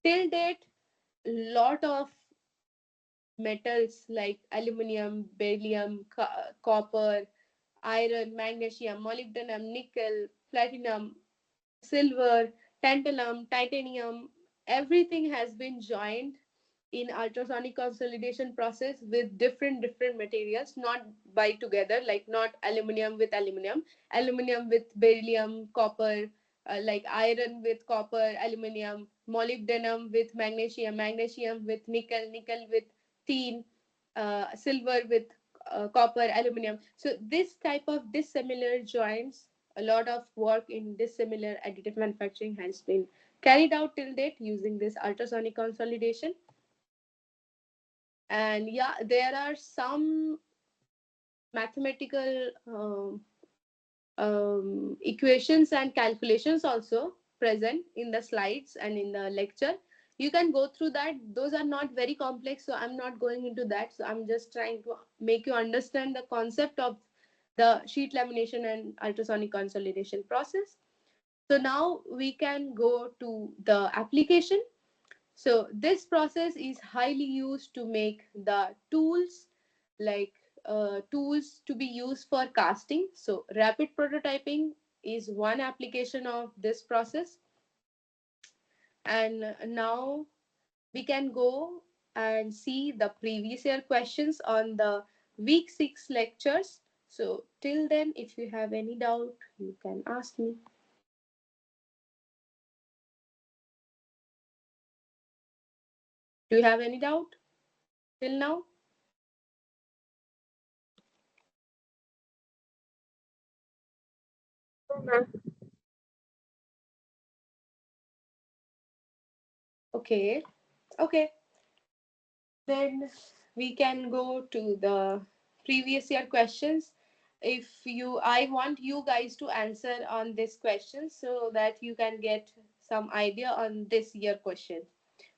Till date, lot of metals like aluminum, beryllium, copper, iron, magnesium, molybdenum, nickel, platinum, silver, tantalum, titanium, everything has been joined in ultrasonic consolidation process with different materials, not by together, like not aluminum with aluminum, aluminum with beryllium, copper, like iron with copper, aluminum, molybdenum with magnesium, magnesium with nickel, nickel with tin, silver with copper, aluminum. So this type of dissimilar joints, a lot of work in dissimilar additive manufacturing has been carried out till date using this ultrasonic consolidation. And yeah, there are some mathematical equations and calculations also present in the slides and in the lecture. You can go through that. Those are not very complex, so I'm not going into that. So I'm just trying to make you understand the concept of the sheet lamination and ultrasonic consolidation process. So now we can go to the application. So this process is highly used to make the tools, like tools to be used for casting. So rapid prototyping is one application of this process. And now we can go and see the previous year questions on the week 6 lectures. So till then, if you have any doubt, you can ask me. Do you have any doubt till now? No, ma'am. Okay. Okay. Then we can go to the previous year questions. If you, I want you guys to answer on this question so that you can get some idea on this year question.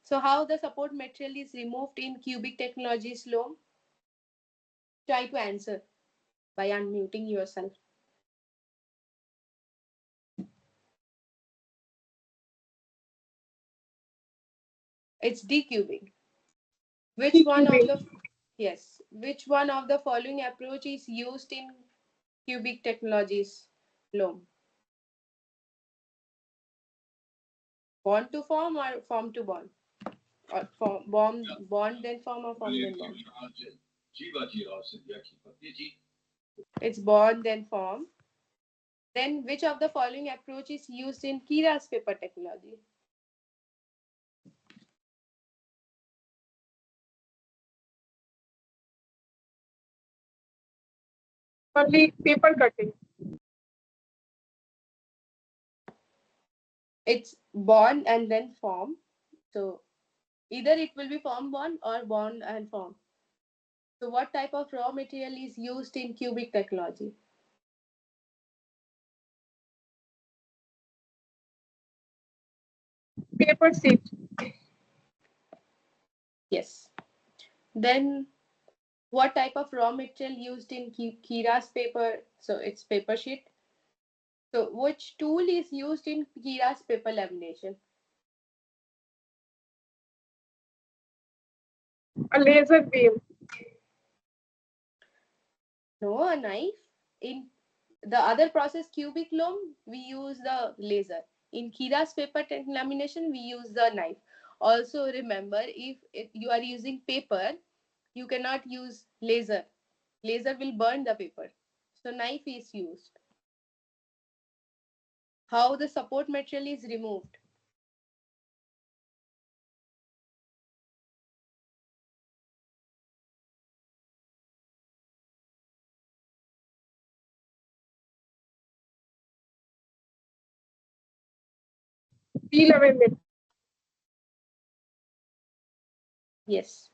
So how the support material is removed in cubic technologies loam? Try to answer by unmuting yourself. It's decubing. Which one of Decubing. the, yes, which one of the following approach is used in cubic technologies loam? Bond to form or form to bond? Or form, bond then form or form then bond? It's bond then form. Then which of the following approach is used in Kira's paper technology? Only paper cutting. It's bond and then form. So either it will be form bond or bond and form. So what type of raw material is used in cubic technology? Paper sheet. Yes. Then what type of raw material used in Kira's paper? So it's paper sheet. So which tool is used in Kira's paper lamination? A laser beam. No, a knife. In the other process, cubic loam, we use the laser. In Kira's paper lamination, we use the knife. Also remember, if you are using paper, you cannot use laser. Laser will burn the paper. So knife is used. How the support material is removed? D11 then. Yes.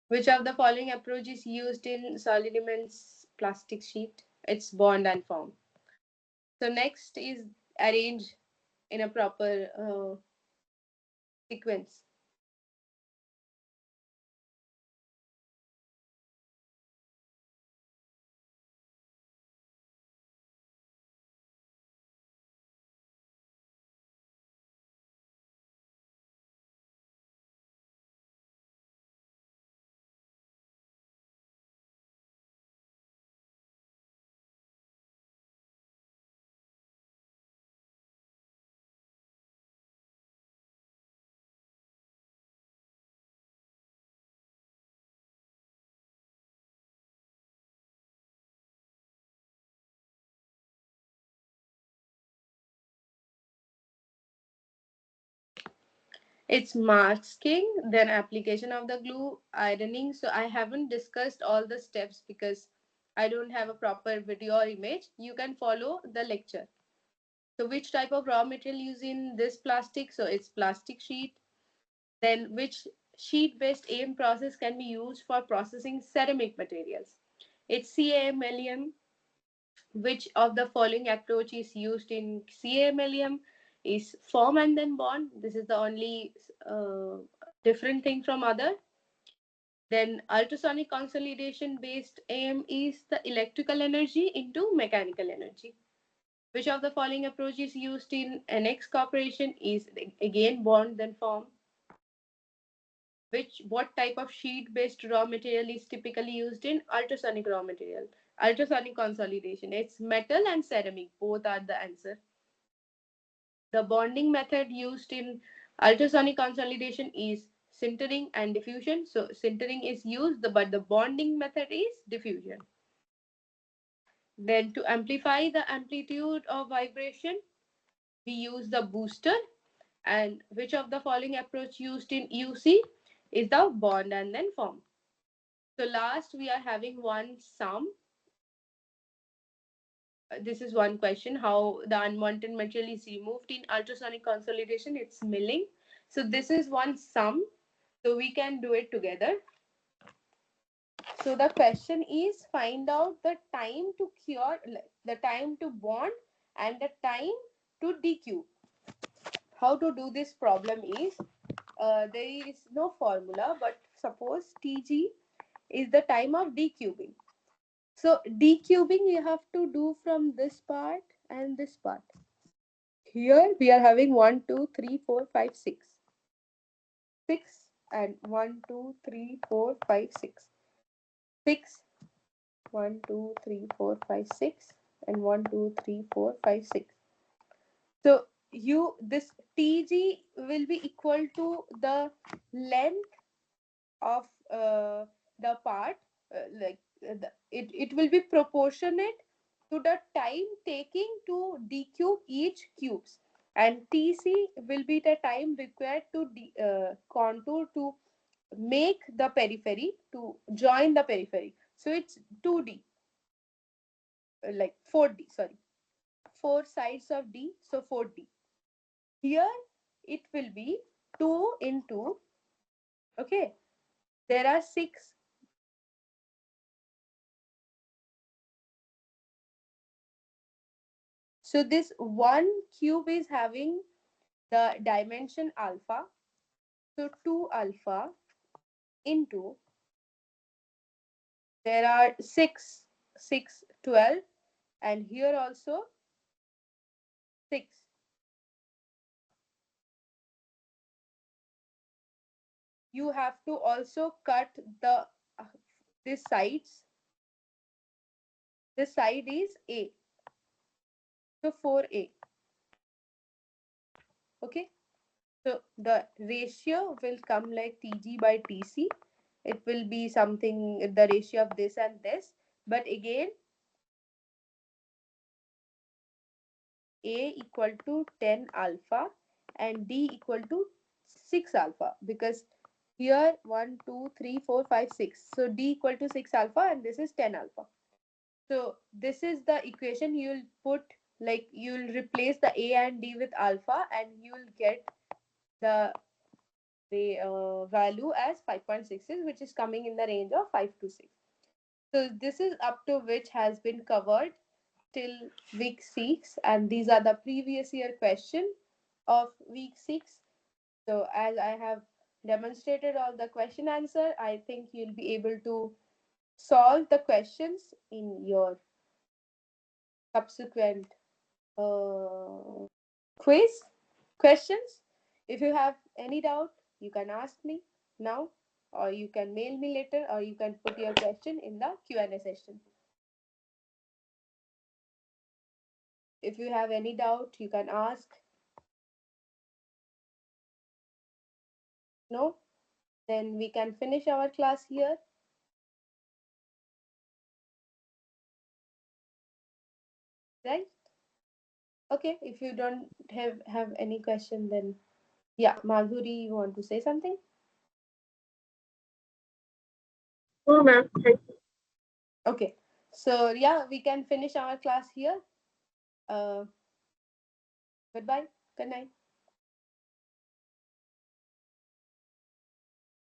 Which of the following approach is used in solid immense plastic sheet? It's bond and form. So next is arrange in a proper sequence. It's masking, then application of the glue, ironing. So I haven't discussed all the steps because I don't have a proper video or image. You can follow the lecture. So which type of raw material used in this plastic? So it's plastic sheet. Then which sheet-based AM process can be used for processing ceramic materials? It's CAMLM. Which of the following approach is used in CAMLM? Is form and then bond. This is the only different thing from other. Then ultrasonic consolidation based AM is the electrical energy into mechanical energy. Which of the following approach is used in NX Corporation? Is again bond then form. What type of sheet based raw material is typically used in ultrasonic raw material? Ultrasonic consolidation. It's metal and ceramic. Both are the answer. The bonding method used in ultrasonic consolidation is sintering and diffusion. So sintering is used, but the bonding method is diffusion. Then to amplify the amplitude of vibration, we use the booster. And which of the following approach used in UC is the bond and then form? So last we are having one sum. This is one question: how the unwanted material is removed in ultrasonic consolidation? It's milling. So this is one sum. So we can do it together. So the question is find out the time to cure, the time to bond and the time to decube. How to do this problem is there is no formula, but suppose Tg is the time of decubing. So decubing you have to do from this part and this part. Here we are having 1, 2, 3, 4, 5, 6. 6 and 1, 2, 3, 4, 5, 6. 6, 1, 2, 3, 4, 5, 6 and 1, 2, 3, 4, 5, 6. So you this Tg will be equal to the length of the part, it will be proportionate to the time taking to decube each cubes, and Tc will be the time required to contour to make the periphery to join the periphery. So it's 2d, like 4d, sorry, four sides of d, so 4d. Here it will be 2 into, okay, there are 6. So this one cube is having the dimension alpha. So 2 alpha into, there are 6, 6, 12, and here also 6. You have to also cut the this sides. This side is A. So 4A. Okay. So the ratio will come like Tg by Tc. It will be something, the ratio of this and this. But again, A equal to 10 alpha and D equal to 6 alpha, because here 1, 2, 3, 4, 5, 6. So D equal to 6 alpha and this is 10 alpha. So this is the equation you will put like you'll replace the A and D with alpha, and you'll get the value as 5.66, which is coming in the range of 5 to 6. So this is up to which has been covered till week 6, and these are the previous year question of week 6. So as I have demonstrated all the question answer, I think you'll be able to solve the questions in your subsequent uh, quiz questions. If you have any doubt, you can ask me now, or you can mail me later, or you can put your question in the Q&A session. If you have any doubt, you can ask. No? Then we can finish our class here. Right? Okay, if you don't have any question, then yeah, Madhuri, you want to say something? No, ma'am. Thank you. Okay, so yeah, we can finish our class here. Uh, Goodbye. Good night.